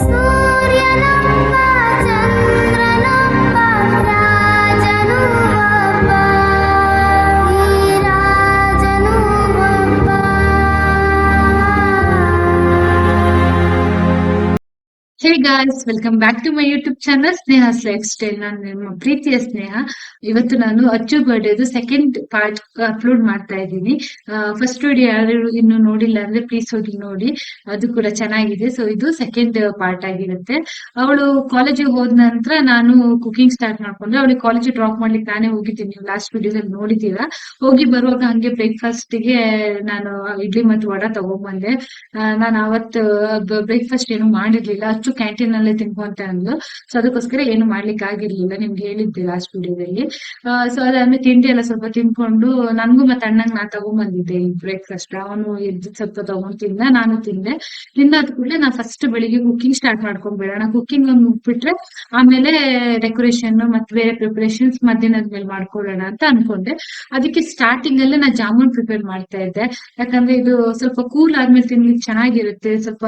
ಸೂರ್ಯನೊಬ್ಬ ಚಂದ್ರನೊಬ್ಬ ರಾಜನು ಒಬ್ಬ ಈ ರಾಜನು ಒಬ್ಬ. Hey guys, welcome back to my YouTube channel Sneha's lifestyle. ನಾನು ನಿಮ್ಮ ಪ್ರೀತಿಯ ಸ್ನೇಹ. ಇವತ್ತು ನಾನು ಅಚ್ಚು ಬರ್ಡೇದು ಸೆಕೆಂಡ್ ಪಾರ್ಟ್ ಅಪ್ಲೋಡ್ ಮಾಡ್ತಾ ಇದ್ದೀನಿ. ಫಸ್ಟ್ ವಿಡಿಯೋ ಯಾರು ಇನ್ನು ನೋಡಿಲ್ಲ ಅಂದ್ರೆ ಪ್ಲೀಸ್ ಹೋಗಿ ನೋಡಿ, ಅದು ಕೂಡ ಚೆನ್ನಾಗಿದೆ. ಸೊ ಇದು ಸೆಕೆಂಡ್ ಪಾರ್ಟ್ ಆಗಿರುತ್ತೆ. ಅವಳು ಕಾಲೇಜಿಗೆ ಹೋದ ನಂತರ ನಾನು ಕುಕಿಂಗ್ ಸ್ಟಾರ್ಟ್ ಮಾಡ್ಕೊಂಡ್ರೆ, ಅವಳಿಗೆ ಕಾಲೇಜಿಗೆ ಡ್ರಾಪ್ ಮಾಡ್ಲಿಕ್ಕೆ ನಾನೇ ಹೋಗಿದ್ದೀನಿ. ನೀವು ಲಾಸ್ಟ್ ವಿಡಿಯೋದಲ್ಲಿ ನೋಡಿದ್ದೀರಾ. ಹೋಗಿ ಬರುವಾಗ ಹಂಗೆ ಬ್ರೇಕ್ಫಾಸ್ಟ್ ಗೆ ನಾನು ಇಡ್ಲಿ ಮತ್ತು ವಡ ತಗೊಂಡ್ಬಂದೆ. ನಾನು ಅವತ್ತು ಬ್ರೇಕ್ಫಾಸ್ಟ್ ಏನು ಮಾಡಿರ್ಲಿಲ್ಲ, ಅಚ್ಚು ಕ್ಯಾಂಟೀನ್ ಅಲ್ಲೇ ತಿನ್ಕೊಂತ ಅಂದ್ಲು. ಸೊ ಅದಕ್ಕೋಸ್ಕರ ಏನು ಮಾಡ್ಲಿಕ್ಕೆ ಆಗಿರ್ಲಿಲ್ಲ, ನಿಮ್ಗೆ ಹೇಳಿದ್ದೆ ಲಾಸ್ಟ್ ವಿಡಿಯೋದಲ್ಲಿ. ಸೊ ಅದಾದ್ಮೇಲೆ ತಿಂಡಿ ಎಲ್ಲ ಸ್ವಲ್ಪ ತಿನ್ಕೊಂಡು ನನ್ಗೂ ಮತ್ತೆ ಅಣ್ಣಂಗ್ ನಾ ತಗೊಂಡ್ಬಂದಿದ್ದೆ ಬ್ರೇಕ್ಫಾಸ್ಟ್. ಅವನು ಎದ್ದು ಸ್ವಲ್ಪ ತಗೊಂಡ್ ತಿಂದ, ನಾನು ತಿಂದೆ. ತಿಂದಾದ ಕೂಡಲೇ ನಾ ಫಸ್ಟ್ ಬೆಳಿಗ್ಗೆ ಕುಕಿಂಗ್ ಸ್ಟಾರ್ಟ್ ಮಾಡ್ಕೊಂಡ್ಬಿಡೋಣ, ಕುಕಿಂಗ್ ಒಂದು ಮುಗ್ಬಿಟ್ರೆ ಆಮೇಲೆ ಡೆಕೋರೇಷನ್ ಮತ್ತೆ ಬೇರೆ ಪ್ರಿಪರೇಷನ್ಸ್ ಮಧ್ಯಾಹ್ನದ ಮೇಲೆ ಮಾಡ್ಕೊಳ್ಳೋಣ ಅಂತ ಅನ್ಕೊಂಡೆ. ಅದಕ್ಕೆ ಸ್ಟಾರ್ಟಿಂಗ್ ಅಲ್ಲೇ ನಾ ಜಾಮೂನ್ ಪ್ರಿಪೇರ್ ಮಾಡ್ತಾ ಇದ್ದೆ. ಯಾಕಂದ್ರೆ ಇದು ಸ್ವಲ್ಪ ಕೂಲ್ ಆದ್ಮೇಲೆ ತಿನ್ಲಿಕ್ಕೆ ಚೆನ್ನಾಗಿರುತ್ತೆ. ಸ್ವಲ್ಪ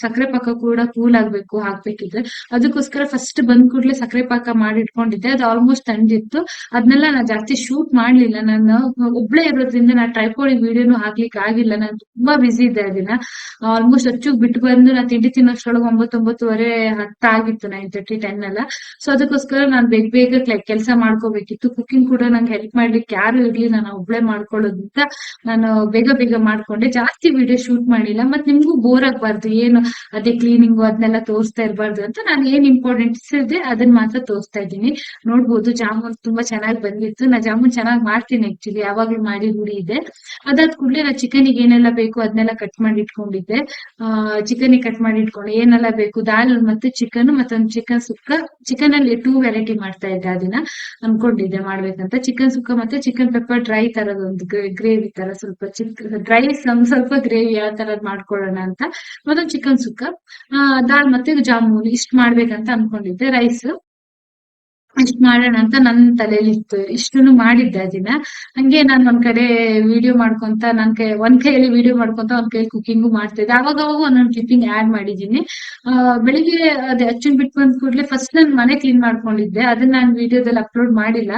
ಸಕ್ಕರೆ ಪಾಕ ಕೂಡ ಕೂಲ್ ಆಗ್ಬೇಕು ಹಾಕ್ಬೇಕಿದ್ರೆ, ಅದಕ್ಕೋಸ್ಕರ ಫಸ್ಟ್ ಬಂದ್ ಕೂಡ್ಲೆ ಸಕ್ಕರೆ ಪಾಕ ಮಾಡಿ ಇಟ್ಕೊಂಡಿದ್ದೆ. ಅದು ಆಲ್ಮೋಸ್ಟ್ ತಂದಿತ್ತು. ಅದನ್ನೆಲ್ಲ ನಾ ಜಾಸ್ತಿ ಶೂಟ್ ಮಾಡ್ಲಿಲ್ಲ. ನಾನು ಒಬ್ಳೆ ಇರೋದ್ರಿಂದ ನಾ ಟ್ರೈಪೋಡ್ ವಿಡಿಯೋನು ಹಾಕ್ಲಿಕ್ಕೆ ಆಗಿಲ್ಲ, ನಾನು ತುಂಬಾ ಬಿಸಿ ಇದ್ದೆ ಆ ದಿನ. ಆಲ್ಮೋಸ್ಟ್ ಅಚ್ಚುಗ್ ಬಿಟ್ಟು ಬಂದು ನಾ ತಿಂಡಿ ತಿನ್ನೋಷ್ಟ್ರೊಳಗೆ 9-9:30 ಆಗಿತ್ತು, 9:30-10 ಎಲ್ಲ. ಸೊ ಅದಕ್ಕೋಸ್ಕರ ನಾನು ಬೇಗ ಬೇಗ ಕೆಲಸ ಮಾಡ್ಕೋಬೇಕಿತ್ತು. ಕುಕಿಂಗ್ ಕೂಡ ನಂಗೆ ಹೆಲ್ಪ್ ಮಾಡ್ಲಿಕ್ಕೆ ಯಾರು ಇರ್ಲಿ, ನಾನು ಒಬ್ಳೆ ಮಾಡ್ಕೊಳ್ಳೋದ್ರಿಂದ ನಾನು ಬೇಗ ಬೇಗ ಮಾಡ್ಕೊಂಡೆ. ಜಾಸ್ತಿ ವಿಡಿಯೋ ಶೂಟ್ ಮಾಡಿಲ್ಲ, ಮತ್ತೆ ನಿಮ್ಗೂ ಬೋರ್ ಆಗ್ಬಾರ್ದು, ಏನು ಅದೇ ಕ್ಲೀನಿಂಗ್ ಅದನ್ನೆಲ್ಲ ತೋರಿಸ್ತಾ ಇರಬಾರ್ದು ಅಂತ ನಾನು ಏನ್ ಇಂಪಾರ್ಟೆಂಟ್ಸ್ ಇದೆ ಅದನ್ನ ಮಾತ್ರ ತೋರಿಸ್ತಾ ಇದ್ದೀನಿ. ನೋಡ್ಬೋದು ಜಾಮೂನ್ ತುಂಬಾ ಚೆನ್ನಾಗಿ ಬಂದಿತ್ತು. ನಾ ಜಾಮೂನ್ ಚೆನ್ನಾಗಿ ಮಾಡ್ತೀನಿ, ಆಕ್ಚುಲಿ ಯಾವಾಗ್ಲೂ ಮಾಡಿ ರೂಢಿ ಇದೆ. ಅದಾದ ಕೂಡಲೇ ನಾ ಚಿಕನ್ಗೆ ಏನೆಲ್ಲ ಬೇಕು ಅದನ್ನೆಲ್ಲ ಕಟ್ ಮಾಡಿ ಇಟ್ಕೊಂಡಿದ್ದೆ. ಚಿಕನ್ ಕಟ್ ಮಾಡಿ ಇಟ್ಕೊಂಡು ಏನೆಲ್ಲ ಬೇಕು, ದಾಲ್ ಮತ್ತೆ ಚಿಕನ್ ಮತ್ತೊಂದು ಚಿಕನ್ ಸುಕ್ಕ. ಚಿಕನ್ ಅಲ್ಲಿ 2 ವೆರೈಟಿ ಮಾಡ್ತಾ ಇದ್ದೆ, ಅದನ್ನ ಅನ್ಕೊಂಡಿದ್ದೆ ಮಾಡ್ಬೇಕಂತ. ಚಿಕನ್ ಸುಕ್ಕ ಮತ್ತೆ ಚಿಕನ್ ಪೆಪ್ಪರ್ ಡ್ರೈ ತರದ ಒಂದು ಗ್ರೇವಿ ತರ, ಸ್ವಲ್ಪ ಡ್ರೈ ಸ್ವಲ್ಪ ಗ್ರೇವಿ ಯಾವ ತರದ್ ಮಾಡ್ಕೊಳ್ಳೋಣ ಅಂತ. ಮತ್ತೊಂದು ಚಿಕನ್ ಸುಕ್ಕ, ದಾಲ್ ಮತ್ತೆ ಜಾಮೂನ್ ಇಷ್ಟ ಮಾಡ್ಬೇಕಂತ ಅನ್ಕೊಂಡಿದ್ದೆ. ರೈಸ್ ಇಷ್ಟ ಮಾಡೋಣ ಅಂತ ನನ್ ತಲೆಯಲ್ಲಿ ಇತ್ತು. ಇಷ್ಟನ್ನು ಮಾಡಿದ್ದೆ ಅದನ್ನ. ಹಂಗೆ ನಾನ್ ಒಂದ್ ಕಡೆ ವಿಡಿಯೋ ಮಾಡ್ಕೊಂತ, ಒಂದ್ ಕೈಯಲ್ಲಿ ವಿಡಿಯೋ ಮಾಡ್ಕೊಂತ ಒಂದ್ ಕೈಯಲ್ಲಿ ಕುಕಿಂಗು ಮಾಡ್ತಾ ಇದ್ದೆ. ಅವಾಗ ಒಂದೊಂದು ಕ್ಲಿಪ್ಪಿಂಗ್ ಆಡ್ ಮಾಡಿದೀನಿ. ಬೆಳಿಗ್ಗೆ ಅದೇ ಅಚ್ಚನ್ ಬಿಟ್ಟು ಬಂದ್ ಕೂಡ್ಲೆ ಫಸ್ಟ್ ನಾನ್ ಮನೆ ಕ್ಲೀನ್ ಮಾಡ್ಕೊಂಡಿದ್ದೆ. ಅದನ್ನ ನಾನು ವಿಡಿಯೋದಲ್ಲಿ ಅಪ್ಲೋಡ್ ಮಾಡಿಲ್ಲ.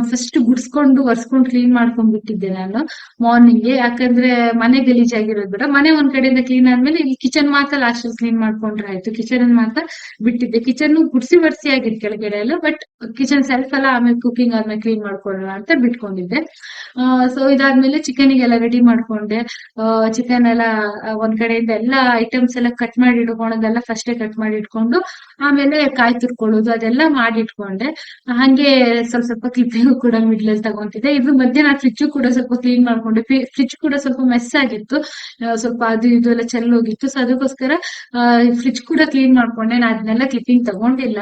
ಫಸ್ಟ್ ಗುಡ್ಸ್ಕೊಂಡು ಒರ್ಸ್ಕೊಂಡು ಕ್ಲೀನ್ ಮಾಡ್ಕೊಂಡ್ ಬಿಟ್ಟಿದ್ದೆ ನಾನು ಮಾರ್ನಿಂಗ್ಗೆ. ಯಾಕಂದ್ರೆ ಮನೆ ಗಲೀಜಾಗಿರೋದ್ ಬೇಡ. ಮನೆ ಒಂದ್ ಕಡೆಯಿಂದ ಕ್ಲೀನ್ ಆದ್ಮೇಲೆ ಇಲ್ಲಿ ಕಿಚನ್ ಮಾತ್ರ ಲಾಸ್ಟ್ ಕ್ಲೀನ್ ಮಾಡ್ಕೊಂಡ್ರೆ ಆಯ್ತು. ಕಿಚನ್ ಮಾತ್ರ ಬಿಟ್ಟಿದ್ದೆ. ಕಿಚನ್ ಗುಡ್ಸಿ ಬರ್ಸಿ ಆಗಿದ್ ಕೆಳಗಡೆ ಎಲ್ಲ, ಬಟ್ ಕಿಚನ್ ಸೆಲ್ಫ್ ಎಲ್ಲ ಆಮೇಲೆ ಕುಕಿಂಗ್ ಆದ್ಮೇಲೆ ಕ್ಲೀನ್ ಮಾಡ್ಕೊಳ್ಳೋಣ ಅಂತ ಬಿಟ್ಕೊಂಡಿದ್ದೆ. ಸೊ ಇದಾದ್ಮೇಲೆ ಚಿಕನಿಗೆಲ್ಲ ರೆಡಿ ಮಾಡ್ಕೊಂಡೆ. ಚಿಕನ್ ಎಲ್ಲ ಒಂದ್ ಕಡೆಯಿಂದ ಎಲ್ಲ ಐಟಮ್ಸ್ ಎಲ್ಲ ಕಟ್ ಮಾಡಿ ಇಟ್ಕೊಳ್ಳೋದೆಲ್ಲ ಫಸ್ಟೇ ಕಟ್ ಮಾಡಿ ಇಟ್ಕೊಂಡು ಆಮೇಲೆ ಕಾಯಿ ತುರ್ಕೊಳ್ಳೋದು ಅದೆಲ್ಲ ಮಾಡಿ ಇಟ್ಕೊಂಡೆ. ಹಂಗೆ ಸ್ವಲ್ಪ ಸ್ವಲ್ಪ ಕ್ಲಿಪ್ಪಿಂಗ್ ಕೂಡ ಮಿಡ್ಲ್ ಅಲ್ಲಿ ತಗೊಂತಿದ್ದೆ. ಇದ್ರ ಮಧ್ಯೆ ನಾನು ಫ್ರಿಜ್ ಕೂಡ ಸ್ವಲ್ಪ ಕ್ಲೀನ್ ಮಾಡ್ಕೊಂಡೆ. ಫ್ರಿಜ್ ಕೂಡ ಸ್ವಲ್ಪ ಮೆಸ್ ಆಗಿತ್ತು, ಸ್ವಲ್ಪ ಅದು ಇದು ಎಲ್ಲ ಚೆಲ್ಲೋಗಿತ್ತು. ಸೊ ಅದಕ್ಕೋಸ್ಕರ ಫ್ರಿಜ್ ಕೂಡ ಕ್ಲೀನ್ ಮಾಡ್ಕೊಂಡೆ. ನಾನು ಅದನ್ನೆಲ್ಲ ಕ್ಲಿಪ್ಪಿಂಗ್ ತಗೊಂಡಿಲ್ಲ.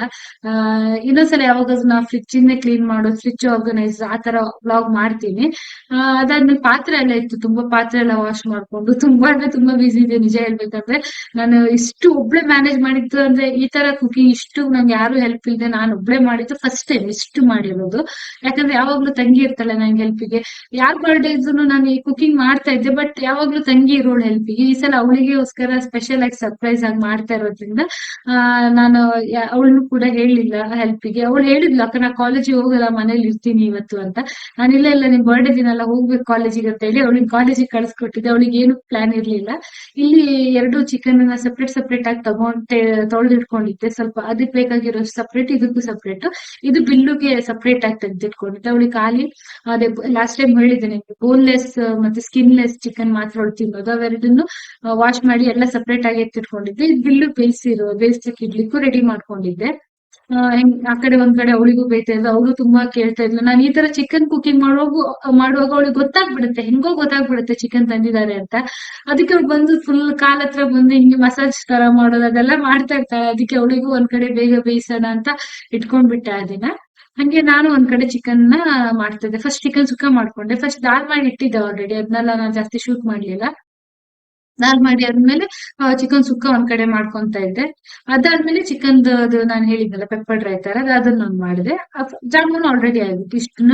ಇನ್ನೊಂದ್ಸಲ ಯಾವಾಗ ನಾ ಫ್ರಿಜ್ ಇಂದ ಕ್ಲೀನ್ ಮಾಡೋದು, ಫ್ರಿಜ್ ಆರ್ಗನೈಸ್ ಆ ತರ ವ್ಲಾಗ್ ಮಾಡ್ತೀನಿ. ಅದಾದ್ಮೇಲೆ ಪಾತ್ರೆ ಎಲ್ಲ ಇತ್ತು, ತುಂಬಾ ಪಾತ್ರೆ ಎಲ್ಲ ವಾಶ್ ಮಾಡ್ಕೊಂಡು ತುಂಬಾ ಅಂದ್ರೆ ತುಂಬಾ ಬಿಸಿ ಇದೆ ನಿಜ ಹೇಳ್ಬೇಕಂದ್ರೆ. ನಾನು ಇಷ್ಟು ಒಬ್ಳೆ ಮ್ಯಾನೇಜ್ ಮಾಡಿದ್ದು ಅಂದ್ರೆ, ಈ ತರ ಕುಕಿಂಗ್ ಇಷ್ಟು ನಂಗೆ ಯಾರು ಹೆಲ್ಪ್ ಇಲ್ಲದೆ ನಾನು ಒಬ್ಳೆ ಮಾಡಿದ್ದು ಫಸ್ಟ್ ಟೈಮ್ ಇಷ್ಟು ಮಾಡಿರೋದು. ಯಾಕಂದ್ರೆ ಯಾವಾಗ್ಲೂ ತಂಗಿ ಇರ್ತಾಳೆ ನಂಗೆ ಹೆಲ್ಪಿಗೆ. ಯಾರ್ ಬರ್ಡೇ ಇದ್ರು ನಾನು ಈ ಕುಕಿಂಗ್ ಮಾಡ್ತಾ ಇದ್ದೆ, ಬಟ್ ಯಾವಾಗ್ಲೂ ತಂಗಿ ಇರೋಳು ಹೆಲ್ಪಿಗೆ. ಈ ಸಲ ಅವಳಿಗೆಗೋಸ್ಕರ ಸ್ಪೆಷಲ್ ಆಗಿ ಸರ್ಪ್ರೈಸ್ ಆಗಿ ಮಾಡ್ತಾ ಇರೋದ್ರಿಂದ ನಾನು ಅವಳನ್ನು ಕೂಡ ಹೇಳಿಲ್ಲ ಹೆಲ್ಪಿಗೆ. ಅವಳು ಹೇಳಿದ್ಲು, ಅಕ್ಕ ನಾ ಕಾಲೇಜಿಗೆ ಹೋಗಲ್ಲ, ಮನೇಲಿ ಇರ್ತೀನಿ ಇವತ್ತು ಅಂತ. ನಾನು ಇಲ್ಲ ಇಲ್ಲ ನಿಮ್ ಬರ್ಡೇ ದಿನ ಎಲ್ಲ ಹೋಗ್ಬೇಕು ಕಾಲೇಜಿಗೆ ಅಂತ ಹೇಳಿ ಅವಳಿಗೆ ಕಾಲೇಜಿಗೆ ಕಳ್ಸಿಕೊಟ್ಟಿದ್ದೆ. ಅವಳಿಗೆ ಏನು ಪ್ಲಾನ್ ಇರ್ಲಿಲ್ಲ. ಇಲ್ಲಿ 2 ಚಿಕನ್ ಸೆಪರೇಟ್ ಸೆಪರೇಟ್ ಆಗಿ ತೊಳೆದಿಟ್ಕೊಂಡಿದ್ದೆ. ಸ್ವಲ್ಪ ಅದಕ್ಕೆ ಬೇಕಾಗಿರೋ ಸಪ್ರೇಟ್, ಇದಕ್ಕೂ ಸಪ್ರೇಟ್. ಇದು ಬಿಲ್ಲುಗೆ ಸಪ್ರೇಟ್ ಆಗಿ ತೆಗೆದಿಟ್ಕೊಂಡಿದ್ದೆ. ಅವಳಿಗೆ ಖಾಲಿ ಅದೇ ಲಾಸ್ಟ್ ಟೈಮ್ ಹೇಳಿದ್ದೇನೆ, ಬೋನ್ಲೆಸ್ ಮತ್ತೆ ಸ್ಕಿನ್ಲೆಸ್ ಚಿಕನ್ ಮಾತ್ರ ಅವಳು ತಿನ್ನೋದು. ಅವೆರಡನ್ನು ವಾಶ್ ಮಾಡಿ ಎಲ್ಲ ಸಪ್ರೇಟ್ ಆಗಿ ಎತ್ತಿಟ್ಕೊಂಡಿದ್ದೆ. ಇದು ಬಿಲ್ಲು ಬೇಯಿಸ್ಲಿಕ್ಕೆ ಇಡ್ಲಿಕ್ಕೂ ರೆಡಿ ಮಾಡ್ಕೊಂಡಿದ್ದೆ. ಆ ಕಡೆ ಒಂದ್ ಕಡೆ ಅವಳಿಗೂ ಬೇಯ್ತಾ ಇದ್ಲು. ಅವಳು ತುಂಬಾ ಕೇಳ್ತಾ ಇದ್ಲು. ನಾನು ಈ ತರ ಚಿಕನ್ ಕುಕಿಂಗ್ ಮಾಡುವಾಗ ಅವಳಿಗೆ ಗೊತ್ತಾಗ್ಬಿಡುತ್ತೆ, ಹೆಂಗೋ ಗೊತ್ತಾಗ್ಬಿಡುತ್ತೆ ಚಿಕನ್ ತಂದಿದ್ದಾರೆ ಅಂತ. ಅದಕ್ಕೆ ಅವ್ಳು ಬಂದು ಫುಲ್ ಕಾಲ್ ಹತ್ರ ಬಂದು ಹಿಂಗೆ ಮಸಾಜ್ ತರ ಮಾಡೋದು ಅದೆಲ್ಲ ಮಾಡ್ತಾ ಇರ್ತಾಳೆ. ಅದಕ್ಕೆ ಅವಳಿಗೂ ಒಂದ್ ಕಡೆ ಬೇಗ ಬೇಯಿಸೋಣ ಅಂತ ಇಟ್ಕೊಂಡ್ಬಿಟ್ಟೆ ಆ ದಿನ. ಹಂಗೆ ನಾನು ಒಂದ್ ಕಡೆ ಚಿಕನ್ ನ ಮಾಡ್ತಿದ್ದೆ. ಫಸ್ಟ್ ಚಿಕನ್ ಸುಕ್ಕ ಮಾಡ್ಕೊಂಡೆ. ಫಸ್ಟ್ ದಾಲ್ ಮಾಡಿ ಇಟ್ಟಿದ್ದೆ ಆಲ್ರೆಡಿ, ಅದನ್ನೆಲ್ಲ ನಾನು ಜಾಸ್ತಿ ಶೂಟ್ ಮಾಡ್ಲಿಲ್ಲ. ದಾಲ್ ಮಾಡಿ ಆದ್ಮೇಲೆ ಚಿಕನ್ ಸುಕ್ಕ ಒಂದ್ ಕಡೆ ಮಾಡ್ಕೊಂತ ಇದ್ದೆ. ಅದಾದ್ಮೇಲೆ ಚಿಕನ್ದು ಅದು ನಾನು ಹೇಳಿದ್ನಲ್ಲ ಪೆಪ್ಪರ್ ಡ್ರೈ ತರ ಅದನ್ನ ಒಂದ್ ಮಾಡಿದೆ. ಜಾಮೂನ್ ಆಲ್ರೆಡಿ ಆಗಿತ್ತು. ಇಷ್ಟನ್ನ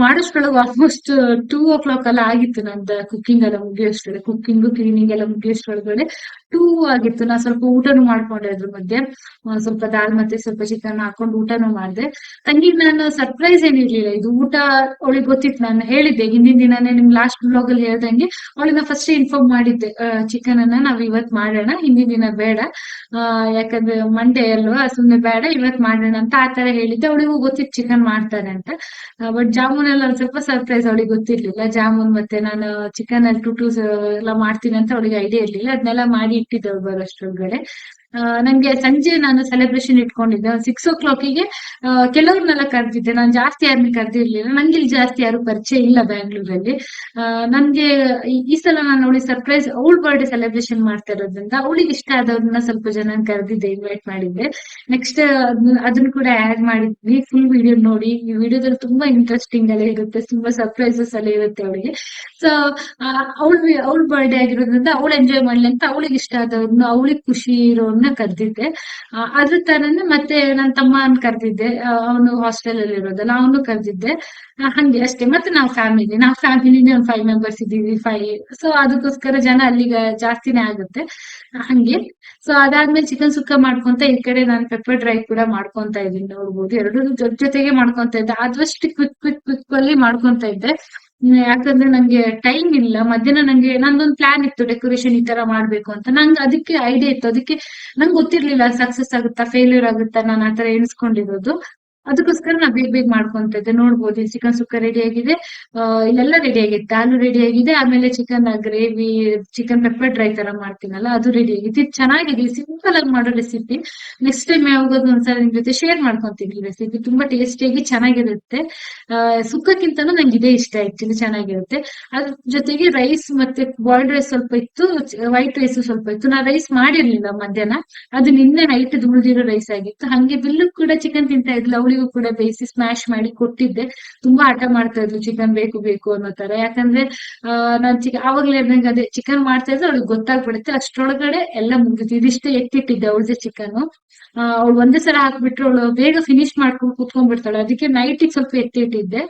ಮಾಡೋಷ್ಟ್ರೊಳಗೆ ಆಲ್ಮೋಸ್ಟ್ 2 o'clock ಎಲ್ಲ ಆಗಿತ್ತು. ನಂದು ಕುಕ್ಕಿಂಗ್ ಎಲ್ಲ ಮುಗಿಯೋಷ್ಟ್ರೊಳಗೆ, ಕುಕ್ಕಿಂಗ್ ಕ್ಲೀನಿಂಗ್ ಎಲ್ಲ ಮುಗಿಯೋಷ್ಟ್ರೊಳಗಡೆ 2 ಆಗಿತ್ತು. ನಾ ಸ್ವಲ್ಪ ಊಟನೂ ಮಾಡ್ಕೊಂಡೆ ಅದ್ರ ಮಧ್ಯೆ. ಸ್ವಲ್ಪ ದಾಲ್ ಮತ್ತೆ ಸ್ವಲ್ಪ ಚಿಕನ್ ಹಾಕೊಂಡು ಊಟನೂ ಮಾಡಿದೆ. ತಂಗಿಗ್ ನಾನು ಸರ್ಪ್ರೈಸ್ ಏನಿರ್ಲಿಲ್ಲ, ಇದು ಊಟ ಅವಳಿಗೆ ಗೊತ್ತಿತ್ತು. ನಾನು ಹೇಳಿದ್ದೆ ಹಿಂದಿನ ದಿನಾನೇ ನಿಮ್ ಲಾಸ್ಟ್ ಬ್ಲಾಗ್ ಅಲ್ಲಿ ಹೇಳ್ದಂಗೆ ಅವಳಿಗೆ ಫಸ್ಟ್ ಇನ್ಫಾರ್ಮ್ ಮಾಡಿದ್ದೆ, ಚಿಕನ್ ಅನ್ನ ನಾವ್ ಇವತ್ ಮಾಡೋಣ, ಹಿಂದಿನ ದಿನ ಬೇಡ, ಯಾಕಂದ್ರೆ ಮಂಡೇ ಅಲ್ವಾ ಸುಮ್ನೆ ಬೇಡ ಇವತ್ ಮಾಡೋಣ ಅಂತ ಆತರ ಹೇಳಿದ್ದೆ. ಅವಳಿಗೂ ಗೊತ್ತಿತ್ತು ಚಿಕನ್ ಮಾಡ್ತಾರೆ ಅಂತ. ಬಟ್ ಜಾಮೂನ್ ಎಲ್ಲ ಒಂದ್ ಸ್ವಲ್ಪ ಸರ್ಪ್ರೈಸ್, ಅವಳಿಗೆ ಗೊತ್ತಿರ್ಲಿಲ್ಲ ಜಾಮೂನ್ ಮತ್ತೆ ನಾನು ಚಿಕನ್ ಅಲ್ಲಿ ಟುಟೂಸ್ ಎಲ್ಲ ಮಾಡ್ತೀನಿ ಅಂತ ಅವಳಿಗೆ ಐಡಿಯಾ ಇರ್ಲಿಲ್ಲ. ಅದನ್ನೆಲ್ಲ ಮಾಡಿ ಇಟ್ಟಿದ್ದೆ ಅವ್ರು ಬರೋಷ್ಟ್ರೊಳಗಡೆ. ನಂಗೆ ಸಂಜೆ ನಾನು ಸೆಲೆಬ್ರೇಷನ್ ಇಟ್ಕೊಂಡಿದ್ದೆ 6 o'clock ಕೆಲವ್ರನ್ನೆಲ್ಲ ಕರೆದಿದ್ದೆ. ನಾನು ಜಾಸ್ತಿ ಯಾರನ್ನ ಕರೆದಿರ್ಲಿಲ್ಲ, ನಂಗೆ ಇಲ್ಲಿ ಜಾಸ್ತಿ ಯಾರು ಪರಿಚಯ ಇಲ್ಲ ಬ್ಯಾಂಗ್ಳೂರಲ್ಲಿ. ನನ್ಗೆ ಈ ಸಲ ನಾನು ಅವಳಿಗೆ ಸರ್ಪ್ರೈಸ್, ಅವಳ ಬರ್ಡೇ ಸೆಲೆಬ್ರೇಷನ್ ಮಾಡ್ತಾ ಇರೋದ್ರಿಂದ ಅವಳಿಗೆ ಇಷ್ಟ ಆದವ್ರನ್ನ ಸ್ವಲ್ಪ ಜನ ಕರೆದಿದ್ದೆ, ಇನ್ವೈಟ್ ಮಾಡಿದ್ದೆ. ನೆಕ್ಸ್ಟ್ ಅದನ್ನ ಕೂಡ ಆಡ್ ಮಾಡಿದ್ವಿ. ಫುಲ್ ವಿಡಿಯೋ ನೋಡಿ, ಈ ವಿಡಿಯೋದಲ್ಲಿ ತುಂಬಾ ಇಂಟ್ರೆಸ್ಟಿಂಗ್ ಎಲ್ಲ ಇರುತ್ತೆ, ತುಂಬಾ ಸರ್ಪ್ರೈಸಸ್ ಎಲ್ಲ ಇರುತ್ತೆ ಅವಳಿಗೆ. ಸೊ ಅವಳ ಬರ್ಡೇ ಆಗಿರೋದ್ರಿಂದ ಅವಳು ಎಂಜಾಯ್ ಮಾಡ್ಲಿ ಅಂತ ಅವಳಿಗೆ ಇಷ್ಟ ಆದವ್ರನ್ನ, ಅವಳಿಗೆ ಖುಷಿ ಇರೋನ್ನ ಕರೆದಿದ್ದೆ. ಅದ್ರ ತರನೇ ಮತ್ತೆ ನನ್ನ ತಮ್ಮನ್ ಕರೆದಿದ್ದೆ, ಅವನು ಹಾಸ್ಟೆಲ್ ಅಲ್ಲಿ ಇರೋದಲ್ಲ, ಅವನು ಕರೆದಿದ್ದೆ. ಹಂಗೆ ಅಷ್ಟೇ. ಮತ್ತೆ ನಾವು ಫ್ಯಾಮಿಲಿನೇ ಒಂದು 5 ಮೆಂಬರ್ಸ್ ಇದ್ದೀವಿ, 5. ಸೊ ಅದಕ್ಕೋಸ್ಕರ ಜನ ಅಲ್ಲಿಗೆ ಜಾಸ್ತಿನೇ ಆಗುತ್ತೆ. ಹಂಗೆ. ಸೊ ಅದಾದ್ಮೇಲೆ ಚಿಕನ್ ಸುಕ್ಕ ಮಾಡ್ಕೊಂತ ಈ ಕಡೆ ನಾನು ಪೆಪ್ಪರ್ ಡ್ರೈ ಕೂಡ ಮಾಡ್ಕೊಂತ ಇದ್ದೀನಿ. ನೋಡ್ಬೋದು, ಎರಡು ಜೊತೆಗೆ ಮಾಡ್ಕೊಂತ ಇದ್ದೆ. ಆದಷ್ಟು ಕ್ವಿಕ್ ಅಲ್ಲಿ ಮಾಡ್ಕೊಂತ ಇದ್ದೆ. ಯಾಕಂದ್ರೆ ನಂಗೆ ಟೈಮ್ ಇಲ್ಲ. ಮಧ್ಯಾಹ್ನ ನಂಗೆ ನಂದೊಂದು ಪ್ಲಾನ್ ಇತ್ತು, ಡೆಕೋರೇಷನ್ ಈ ತರ ಮಾಡ್ಬೇಕು ಅಂತ. ನಂಗೆ ಅದಕ್ಕೆ ಐಡಿಯಾ ಇತ್ತು, ಅದಕ್ಕೆ ನಂಗೆ ಗೊತ್ತಿರ್ಲಿಲ್ಲ ಸಕ್ಸಸ್ ಆಗುತ್ತಾ ಫೇಲ್ಯೂರ್ ಆಗುತ್ತಾ ನಾನು ಆತರ ಎಣಿಸ್ಕೊಂಡಿರೋದು. ಅದಕ್ಕೋಸ್ಕರ ನಾ ಬೇಗ ಮಾಡ್ಕೊಂತ ಇದ್ದೆ. ನೋಡ್ಬೋದು, ಚಿಕನ್ ಸುಕ್ಕ ರೆಡಿ ಆಗಿದೆ, ಇಲ್ಲೆಲ್ಲ ರೆಡಿ ಆಗಿದೆ, ದಾಲು ರೆಡಿ ಆಗಿದೆ, ಆಮೇಲೆ chicken gravy, chicken pepper dry ತರ ಮಾಡ್ತೀನಲ್ಲ ಅದು ರೆಡಿ ಆಗಿದೆ. ಇದು ಚೆನ್ನಾಗಿದೆ, ಸಿಂಪಲ್ ಆಗಿ ಮಾಡೋ ರೆಸಿಪಿ. ನೆಕ್ಸ್ಟ್ ಟೈಮ್ ಯಾವಾಗೋದು ಒಂದ್ಸಲ ನಿಮ್ ಜೊತೆ ಶೇರ್ ಮಾಡ್ಕೊಂತೀನಿ ರೆಸಿಪಿ. ತುಂಬಾ ಟೇಸ್ಟಿಯಾಗಿ ಚೆನ್ನಾಗಿರುತ್ತೆ. ಸುಕ್ಕಕ್ಕಿಂತನೂ ನಂಗೆ ಇದೇ ಇಷ್ಟ, ಆಕ್ಚುಲಿ ಚೆನ್ನಾಗಿರುತ್ತೆ. ಅದ್ರ ಜೊತೆಗೆ ರೈಸ್ ಮತ್ತೆ ಬಾಯ್ಲ್ಡ್ ರೈಸ್ ಸ್ವಲ್ಪ ಇತ್ತು, ವೈಟ್ ರೈಸ್ ಸ್ವಲ್ಪ ಇತ್ತು. ನಾ ರೈಸ್ ಮಾಡಿರ್ಲಿಲ್ಲ ಮಧ್ಯಾಹ್ನ, ಅದು ನಿನ್ನೆ ನೈಟ್ ಉಳಿದಿರೋ ರೈಸ್ ಆಗಿತ್ತು. ಹಂಗೆ ಬಿಲ್ಲು ಕೂಡ ಚಿಕನ್ ತಿಂತಾ ಇದ್ಲು, ಅವಳಿಗೂ ಕೂಡ ಬೇಯಿಸಿ ಸ್ಮ್ಯಾಶ್ ಮಾಡಿ ಕೊಟ್ಟಿದ್ದೆ. ತುಂಬಾ ಆಟ ಮಾಡ್ತಾ ಇದ್ಲು, ಚಿಕನ್ ಬೇಕು ಬೇಕು ಅನ್ನೋ ತರ. ಯಾಕಂದ್ರೆ ನಾನ್ ಆವಾಗ್ಲೇ ಹೇಳ್ದಂಗೆ ಅದೇ ಚಿಕನ್ ಮಾಡ್ತಾ ಇದ್ರೆ ಅವಳಿಗೆ ಗೊತ್ತಾಗ್ಬಿಡುತ್ತೆ. ಅಷ್ಟ್ರೊಳಗಡೆ ಎಲ್ಲ ಮುಗಿತು. ಇದಿಷ್ಟೇ ಎತ್ತಿಟ್ಟಿದ್ದೆ ಅವಳದೇ ಚಿಕನ್. ಅವಳು ಒಂದೇ ಸಲ ಹಾಕ್ಬಿಟ್ರೆ ಅವಳು ಬೇಗ ಫಿನಿಶ್ ಮಾಡ್ಕೊಂಡು ಕುತ್ಕೊಂಡ್ಬಿಡ್ತಾಳೆ. ಅದಕ್ಕೆ ನೈಟಿಗೆ ಸ್ವಲ್ಪ ಎತ್ತಿಟ್ಟಿದ್ದೆ.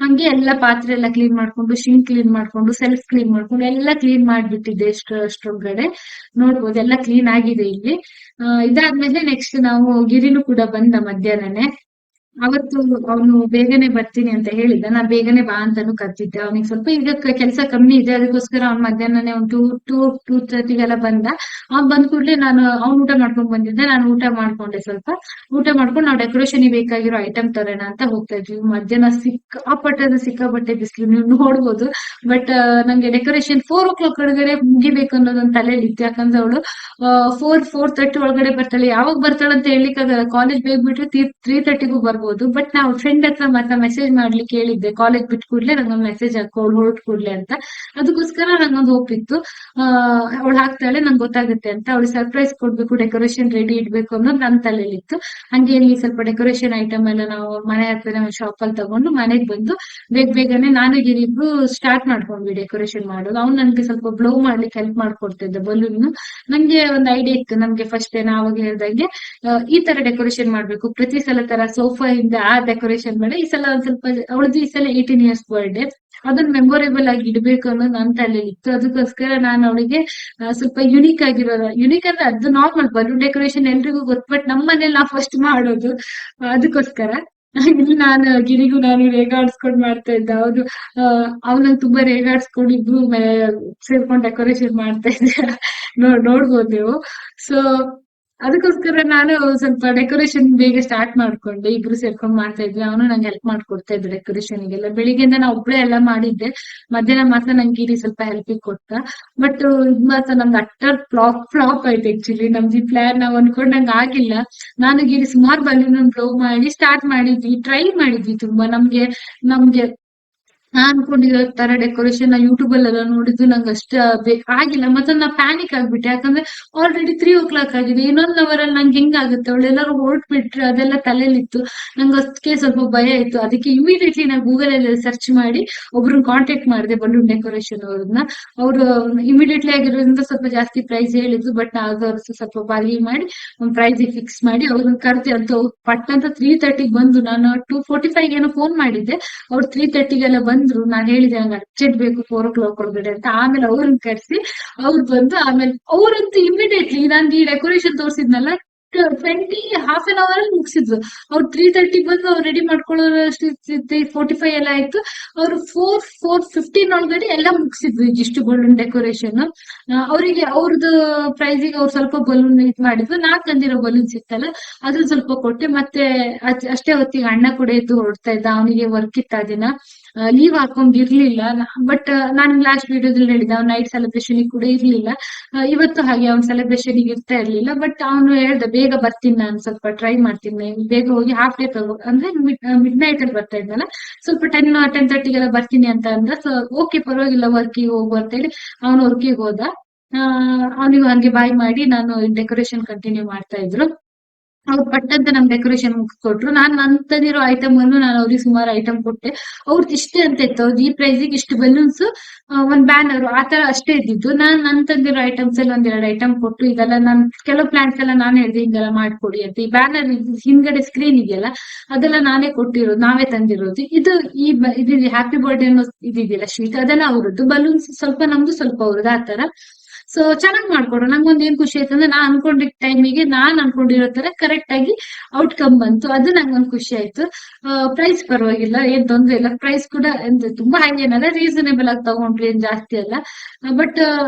ಹಂಗೆ ಎಲ್ಲ ಪಾತ್ರೆ ಎಲ್ಲ ಕ್ಲೀನ್ ಮಾಡ್ಕೊಂಡು, ಶಿಂಕ್ ಕ್ಲೀನ್ ಮಾಡ್ಕೊಂಡು, ಸೆಲ್ಫ್ ಕ್ಲೀನ್ ಮಾಡ್ಕೊಂಡು ಎಲ್ಲ ಕ್ಲೀನ್ ಮಾಡ್ಬಿಟ್ಟಿದ್ದೆ ಅಷ್ಟ್ರೊಳಗಡೆ. ನೋಡ್ಬೋದು, ಎಲ್ಲ ಕ್ಲೀನ್ ಆಗಿದೆ ಇಲ್ಲಿ. ಇದಾದ್ಮೇಲೆ ನೆಕ್ಸ್ಟ್ ನಾವು ಗಿರಿನೂ ಕೂಡ ಬಂದ ಮಧ್ಯಾಹ್ನನೇ. ಅವತ್ತು ಅವನು ಬೇಗನೆ ಬರ್ತೀನಿ ಅಂತ ಹೇಳಿದ್ದ, ನಾ ಬೇಗನೆ ಬಾ ಅಂತಾನು ಕರ್ತಿದ್ದೆ. ಅವನಿಗೆ ಸ್ವಲ್ಪ ಈಗ ಕೆಲಸ ಕಮ್ಮಿ ಇದೆ, ಅದಕ್ಕೋಸ್ಕರ ಅವ್ನ ಮಧ್ಯಾಹ್ನನೇ ಒಂದು 2:30 ಬಂದ. ಅವ್ನ್ ಬಂದ್ ಕೂಡ್ಲೆ ಅವ್ನು ಊಟ ಮಾಡ್ಕೊಂಡ್ ಬಂದಿದ್ದೆ, ನಾನು ಊಟ ಮಾಡ್ಕೊಂಡೆ. ಸ್ವಲ್ಪ ಊಟ ಮಾಡ್ಕೊಂಡು ನಾವು ಡೆಕೋರೇಷನ್ ಬೇಕಾಗಿರೋ ಐಟಮ್ ತರೋಣ ಅಂತ ಹೋಗ್ತಾ ಇದ್ವಿ. ಮಧ್ಯಾಹ್ನ ಸಿಕ್ಕಾಪಟ್ಟೆ ಬಿಸಿಲು, ನೀವು ನೋಡ್ಬೋದು. ಬಟ್ ನಂಗೆ ಡೆಕೋರೇಷನ್ 4 o'clock ಒಳಗಡೆ ಮುಗಿಬೇಕು ಅನ್ನೋದೊಂದು ತಲೆಯಲ್ಲಿ ಇತ್ತು. ಯಾಕಂದ್ರೆ ಅವಳು 4:30 ಒಳಗಡೆ ಬರ್ತಾಳೆ. ಯಾವಾಗ ಬರ್ತಾಳೆ ಅಂತ ಹೇಳಿಕ್ಕಾಗಲ್ಲ. ಕಾಲೇಜ್ ಬೇಗ ಬಿಟ್ರೆ 3:30ಗೂ ಬರ್ಬೋದು. ಬಟ್ ನಾವು ಫ್ರೆಂಡ್ ಹತ್ರ ಮಾತ್ರ ಮೆಸೇಜ್ ಮಾಡ್ಲಿಕ್ಕೆ ಹೇಳಿದ್ದೆ, ಕಾಲೇಜ್ ಬಿಟ್ಟು ಕೂಡ್ಲೆ ನಂಗೊಂದು ಮೆಸೇಜ್ ಹಾಕೋಳು ಹೊರಟ್ ಕೂಡ್ಲೆ ಅಂತ. ಅದಕ್ಕೋಸ್ಕರ ನಂಗೊಂದು ಹೋಪ್ ಇತ್ತು, ಅವಳು ಹಾಕ್ತಾಳೆ ನಂಗೆ ಗೊತ್ತಾಗುತ್ತೆ ಅಂತ. ಅವಳು ಸರ್ಪ್ರೈಸ್ ಕೊಡ್ಬೇಕು, ಡೆಕೋರೇಷನ್ ರೆಡಿ ಇಡ್ಬೇಕು ಅನ್ನೋದು ನನ್ನ ತಲೆಯಲ್ಲಿ ಇತ್ತು. ಹಂಗೆ ಇಲ್ಲಿ ಸ್ವಲ್ಪ ಡೆಕೋರೇಷನ್ ಐಟಮ್ ಎಲ್ಲ ನಾವು ಮನೆ ಹತ್ರ ಶಾಪ್ ಅಲ್ಲಿ ತಗೊಂಡು ಮನೆಗ್ ಬಂದು ಬೇಗನೆ ನಾನು ಗಿರಿಬ್ರು ಸ್ಟಾರ್ಟ್ ಮಾಡ್ಕೊಂಡ್ವಿ ಡೆಕೋರೇಷನ್ ಮಾಡೋದು. ಅವ್ನು ನನ್ಗೆ ಸ್ವಲ್ಪ ಬ್ಲೋ ಮಾಡ್ಲಿಕ್ಕೆ ಹೆಲ್ಪ್ ಮಾಡ್ಕೊಡ್ತಿದ್ದೆ ಬಲೂನ್. ನಂಗೆ ಒಂದು ಐಡಿಯಾ ಇತ್ತು, ನಮ್ಗೆ ಫಸ್ಟ್ ಆವಾಗ ಹೇಳ್ದಂಗೆ ಈ ತರ ಡೆಕೋರೇಷನ್ ಮಾಡ್ಬೇಕು, ಪ್ರತಿ ಸಲ ತರ ಸೋಫಾ ಇಂದ ಆ ಡೆಕೋರೇಷನ್ ಬೇಡ. ಈ ಸಲ ಒಂದ್ ಸ್ವಲ್ಪ ಅವಳದು ಈ ಸಲ 18 years ಬರ್ಡೇ, ಅದನ್ನ ಮೆಮೊರೇಬಲ್ ಆಗಿ ಇಡ್ಬೇಕು ಅನ್ನೋದು ನನ್ನ ತಲೆಯಲ್ಲಿ ಇತ್ತು. ಅದಕ್ಕೋಸ್ಕರ ನಾನು ಅವಳಿಗೆ ಸ್ವಲ್ಪ ಯುನೀಕ್ ಅಂದ್ರೆ ಅದು ನಾರ್ಮಲ್ ಬಲೂನ್ ಡೆಕೋರೇಷನ್ ಎಲ್ರಿಗೂ ಗೊತ್ತು, ಬಟ್ ನಮ್ಮ ಮನೇಲಿ ನಾವು ಫಸ್ಟ್ ಮಾಡೋದು. ಅದಕ್ಕೋಸ್ಕರ ಇಲ್ಲಿ ಗಿರಿಗೂ ನಾನು ರೇಗಾಡ್ಸ್ಕೊಂಡ್ ಮಾಡ್ತಾ ಇದ್ದೆ. ಅವ್ನಂಗ್ ತುಂಬಾ ರೇಗಾಡ್ಸ್ಕೊಂಡು ಇಬ್ರು ಸೇರ್ಕೊಂಡು ಡೆಕೋರೇಷನ್ ಮಾಡ್ತಾ ಇದ್ದೆ. ನೋಡ್ಬೋದು ನೀವು. ಸೊ ಅದಕ್ಕೋಸ್ಕರ ನಾನು ಸ್ವಲ್ಪ ಡೆಕೋರೇಷನ್ ಬೇಗ ಸ್ಟಾರ್ಟ್ ಮಾಡ್ಕೊಂಡೆ. ಇಬ್ರು ಸೇರ್ಕೊಂಡ್ ಮಾಡ್ತಾ ಇದ್ವಿ. ಅವನು ನಂಗೆ ಹೆಲ್ಪ್ ಮಾಡ್ಕೊಡ್ತಾ ಇದ್ದೆ ಡೆಕೋರೇಷನ್ಗೆಲ್ಲ. ಬೆಳಿಗ್ಗೆಯಿಂದ ನಾ ಒಬ್ಳೆ ಎಲ್ಲ ಮಾಡಿದ್ದೆ, ಮಧ್ಯಾಹ್ನ ಮಾತ್ರ ನಂಗೆ ಗಿರಿ ಸ್ವಲ್ಪ ಹೆಲ್ಪಿಗೆ ಕೊಟ್ಟ. ಬಟ್ ಇದ್ ಮಾತ್ರ ನಮ್ಗೆ ಅಟ್ಟರ್ ಫ್ಲಾಪ್ ಆಯ್ತು. ಆಕ್ಚುಲಿ ನಮ್ದು ಈ ಪ್ಲಾನ್ ನಾವ್ ಅನ್ಕೊಂಡಂಗ್ ಆಗಿಲ್ಲ. ನಾನು ಗಿರಿ ಸುಮಾರು ಬಲೂನ್ ಬ್ಲೋ ಮಾಡಿ ಸ್ಟಾರ್ಟ್ ಮಾಡಿದ್ವಿ, ಟ್ರೈ ಮಾಡಿದ್ವಿ ತುಂಬಾ. ನಮ್ಗೆ ನಾನ್ ಅನ್ಕೊಂಡಿರೋ ತರ ಡೆಕೋರೇಷನ್ ಯೂಟ್ಯೂಬ್ ಅಲ್ಲೆಲ್ಲ ನೋಡಿದ್ದು ನಂಗೆ ಅಷ್ಟ ಆಗಿಲ್ಲ. ಮತ್ತೆ ನಾ ಪ್ಯಾನಿಕ್ ಆಗ್ಬಿಟ್ಟೆ, ಯಾಕಂದ್ರೆ ಆಲ್ರೆಡಿ 3 o'clock ಆಗಿದೆ. ಇನ್ನೊಂದ್ ಅವರ್ ಅಲ್ಲಿ ನಂಗೆ ಹೆಂಗಾಗುತ್ತೆ, ಅವಳೆಲ್ಲರೂ ಹೊರಟ್ಬಿಟ್ರೆ ಅದೆಲ್ಲ ತಲೆಯಲ್ಲಿತ್ತು. ನಂಗೆ ಅದಕ್ಕೆ ಸ್ವಲ್ಪ ಭಯ ಇತ್ತು. ಅದಕ್ಕೆ ಇಮಿಡಿಯೇಟ್ಲಿ ನಾ ಗೂಗಲ್ ಅಲ್ಲಿ ಸರ್ಚ್ ಮಾಡಿ ಒಬ್ರನ್ನ ಕಾಂಟ್ಯಾಕ್ಟ್ ಮಾಡಿದೆ, ಬಲೂನ್ ಡೆಕೋರೇಷನ್ ಅವ್ರನ್ನ. ಅವರು ಇಮಿಡಿಯೇಟ್ಲಿ ಆಗಿರೋದ್ರಿಂದ ಸ್ವಲ್ಪ ಜಾಸ್ತಿ ಪ್ರೈಸ್ ಹೇಳಿದ್ರು, ಬಟ್ ಅವ್ರು ಸ್ವಲ್ಪ ಬಾರ್ಗಿ ಮಾಡಿ ಒಂದ್ ಪ್ರೈಸ್ ಫಿಕ್ಸ್ ಮಾಡಿ ಅವ್ರನ್ನ ಕರ್ದೆ ಅಂತ ಪಟ್ ಅಂತ 3:30 ಬಂದು. ನಾನು 2:45 ಏನೋ ಫೋನ್ ಮಾಡಿದ್ದೆ, ಅವ್ರು 3:30 ಬಂದ್ರು. ನಾನ್ ಹೇಳಿದೆ ನಂಗೆ ಅರ್ಜೆಂಟ್ ಬೇಕು 4 o'clock ಒಳಗಡೆ ಅಂತ. ಆಮೇಲೆ ಅವ್ರನ್ನ ಕರ್ಸಿ ಅವ್ರು ಬಂದು, ಆಮೇಲೆ ಅವ್ರಂತೂ ಇಮಿಡಿಯೇಟ್ಲಿ ನಾನು ಈ ಡೆಕೋರೇಷನ್ ತೋರಿಸಿದ್ನಲ್ಲ 20 ಹಾಫ್ ಅಲ್ಲಿ ಮುಗಿಸಿದ್ರು. ಅವ್ರು 3:30 ಬಂದು ಅವ್ರು ರೆಡಿ ಮಾಡ್ಕೊಳ್ಳೋ 3:45 ಎಲ್ಲ ಆಯ್ತು. ಅವ್ರು 4:15 ಒಳಗಡೆ ಎಲ್ಲ ಮುಗಿಸಿದ್ರು ಇಷ್ಟು ಬಲೂನ್ ಡೆಕೋರೇಷನ್. ಅವರಿಗೆ ಅವ್ರದ್ದು ಪ್ರೈಸಿಗೆ ಅವ್ರು ಸ್ವಲ್ಪ ಬಲೂನ್ ಇದ್ ಮಾಡಿದ್ರು. ನಾನ್ ತಂದಿರೋ ಬಲೂನ್ಸ್ ಇತ್ತಲ್ಲ ಅದ್ರ ಸ್ವಲ್ಪ ಕೊಟ್ಟೆ. ಮತ್ತೆ ಅಷ್ಟೇ ಹೊತ್ತಿಗೆ ಅಣ್ಣ ಕೂಡ ಎದ್ದು ಹೊರಡ್ತಾ ಇದ್ದ, ಅವನಿಗೆ ವರ್ಕ್ ಇತ್ತ ದಿನ, ಲೀವ್ ಹಾಕೊಂಡಿರ್ಲಿಲ್ಲ. ಬಟ್ ನಾನು ಲಾಸ್ಟ್ ವಿಡಿಯೋದಲ್ಲಿ ಹೇಳಿದ್ದೆ ಅವ್ನ ನೈಟ್ ಸೆಲೆಬ್ರೇಷನ್ ಕೂಡ ಇರ್ಲಿಲ್ಲ. ಇವತ್ತು ಹಾಗೆ ಅವ್ನ ಸೆಲೆಬ್ರೇಷನ್ ಇರ್ತಾ ಇರ್ಲಿಲ್ಲ. ಬಟ್ ಅವನು ಹೇಳ್ದ ಬೇಗ ಬರ್ತೀನಿ, ನಾನು ಸ್ವಲ್ಪ ಟ್ರೈ ಮಾಡ್ತೀನಿ, ಬೇಗ ಹೋಗಿ ಹಾಫ್ ಡೇ ತಗೋ ಅಂದ್ರೆ ಮಿಡ್ ನೈಟ್ ಅಲ್ಲಿ ಬರ್ತಾ ಇದ್ನಲ್ಲ, ಸ್ವಲ್ಪ 10-10:30 ಬರ್ತೀನಿ ಅಂತ ಅಂದ. ಸೊ ಓಕೆ ಪರವಾಗಿಲ್ಲ, ವರ್ಕಿಗೆ ಹೋಗು ಅಂತ ಹೇಳಿ ಅವನು ವರ್ಕಿಗೆ ಹೋದ. ಅವನಿಗೂ ಹಂಗೆ ಬಾಯ್ ಮಾಡಿ ನಾನು ಡೆಕೋರೇಷನ್ ಕಂಟಿನ್ಯೂ ಮಾಡ್ತಾ ಇದ್ರು. ಅವ್ರು ಪಟ್ಟಂತ ನಮ್ ಡೆಕೋರೇಷನ್ ಮುಗಿಸ್ಕೊಟ್ರು. ನಾನ್ ನನ್ ತಂದಿರೋ ಐಟಮ್ ಅನ್ನು ನಾನು ಅವ್ರಿಗೆ ಸುಮಾರು ಐಟಮ್ ಕೊಟ್ಟೆ. ಅವ್ರದ್ದು ಇಷ್ಟೇ ಅಂತ ಇತ್ತು, ಅವ್ರದ್ದು ಈ ಪ್ರೈಸಿಗೆ ಇಷ್ಟು ಬಲೂನ್ಸ್, ಒಂದ್ ಬ್ಯಾನರ್ ಆತರ ಅಷ್ಟೇ ಇದ್ದಿದ್ದು. ನಾನ್ ನನ್ ತಂದಿರೋ ಐಟಮ್ಸ್ ಅಲ್ಲಿ ಒಂದೆರಡು ಐಟಮ್ ಕೊಟ್ಟು, ಇದೆಲ್ಲ ನಾನ್ ಕೆಲವು ಪ್ಲಾನ್ಸ್ ಎಲ್ಲ ನಾನೇ ಹೇಳಿದೆ ಹಿಂಗೆಲ್ಲ ಮಾಡ್ಕೊಡಿ ಅಂತ. ಈ ಬ್ಯಾನರ್ ಹಿಂದ್ಗಡೆ ಸ್ಕ್ರೀನ್ ಇದೆಯಲ್ಲ ಅದೆಲ್ಲ ನಾನೇ ಕೊಟ್ಟಿರೋದು, ನಾವೇ ತಂದಿರೋದು. ಇದು ಇದು ಹ್ಯಾಪಿ ಬರ್ಡೇ ಅನ್ನೋ ಇದಿದೆಯಲ್ಲ ಶೀಟ್, ಅದೆಲ್ಲ ಅವ್ರದ್ದು. ಬಲೂನ್ಸ್ ಸ್ವಲ್ಪ ನಮ್ದು ಸ್ವಲ್ಪ ಅವ್ರದ್ದು, ಆತರ. ಸೊ ಚೆನ್ನಾಗ್ ಮಾಡ್ಕೊಡ್ರು. ನಂಗೊಂದ್ ಏನ್ ಖುಷಿ ಆಯ್ತು ಅಂದ್ರೆ, ನಾನ್ ಅನ್ಕೊಂಡಿದ್ದ ಟೈಮಿಗೆ ನಾನ್ ಅನ್ಕೊಂಡಿರೋ ತರ ಕರೆಕ್ಟ್ ಆಗಿ ಔಟ್ಕಮ್ ಬಂತು. ಅದು ನಂಗೊಂದ್ ಖುಷಿ ಆಯ್ತು. ಪ್ರೈಸ್ ಪರವಾಗಿಲ್ಲ, ಏನ್ ತೊಂದ್ರೆ ಇಲ್ಲ. ಪ್ರೈಸ್ ಕೂಡ ತುಂಬಾ ಹೈ ಏನಲ್ಲ, ರೀಸನೇಬಲ್ ಆಗಿ ತಗೊಂಡ್ರಿ, ಏನ್ ಜಾಸ್ತಿ ಅಲ್ಲ. ಬಟ್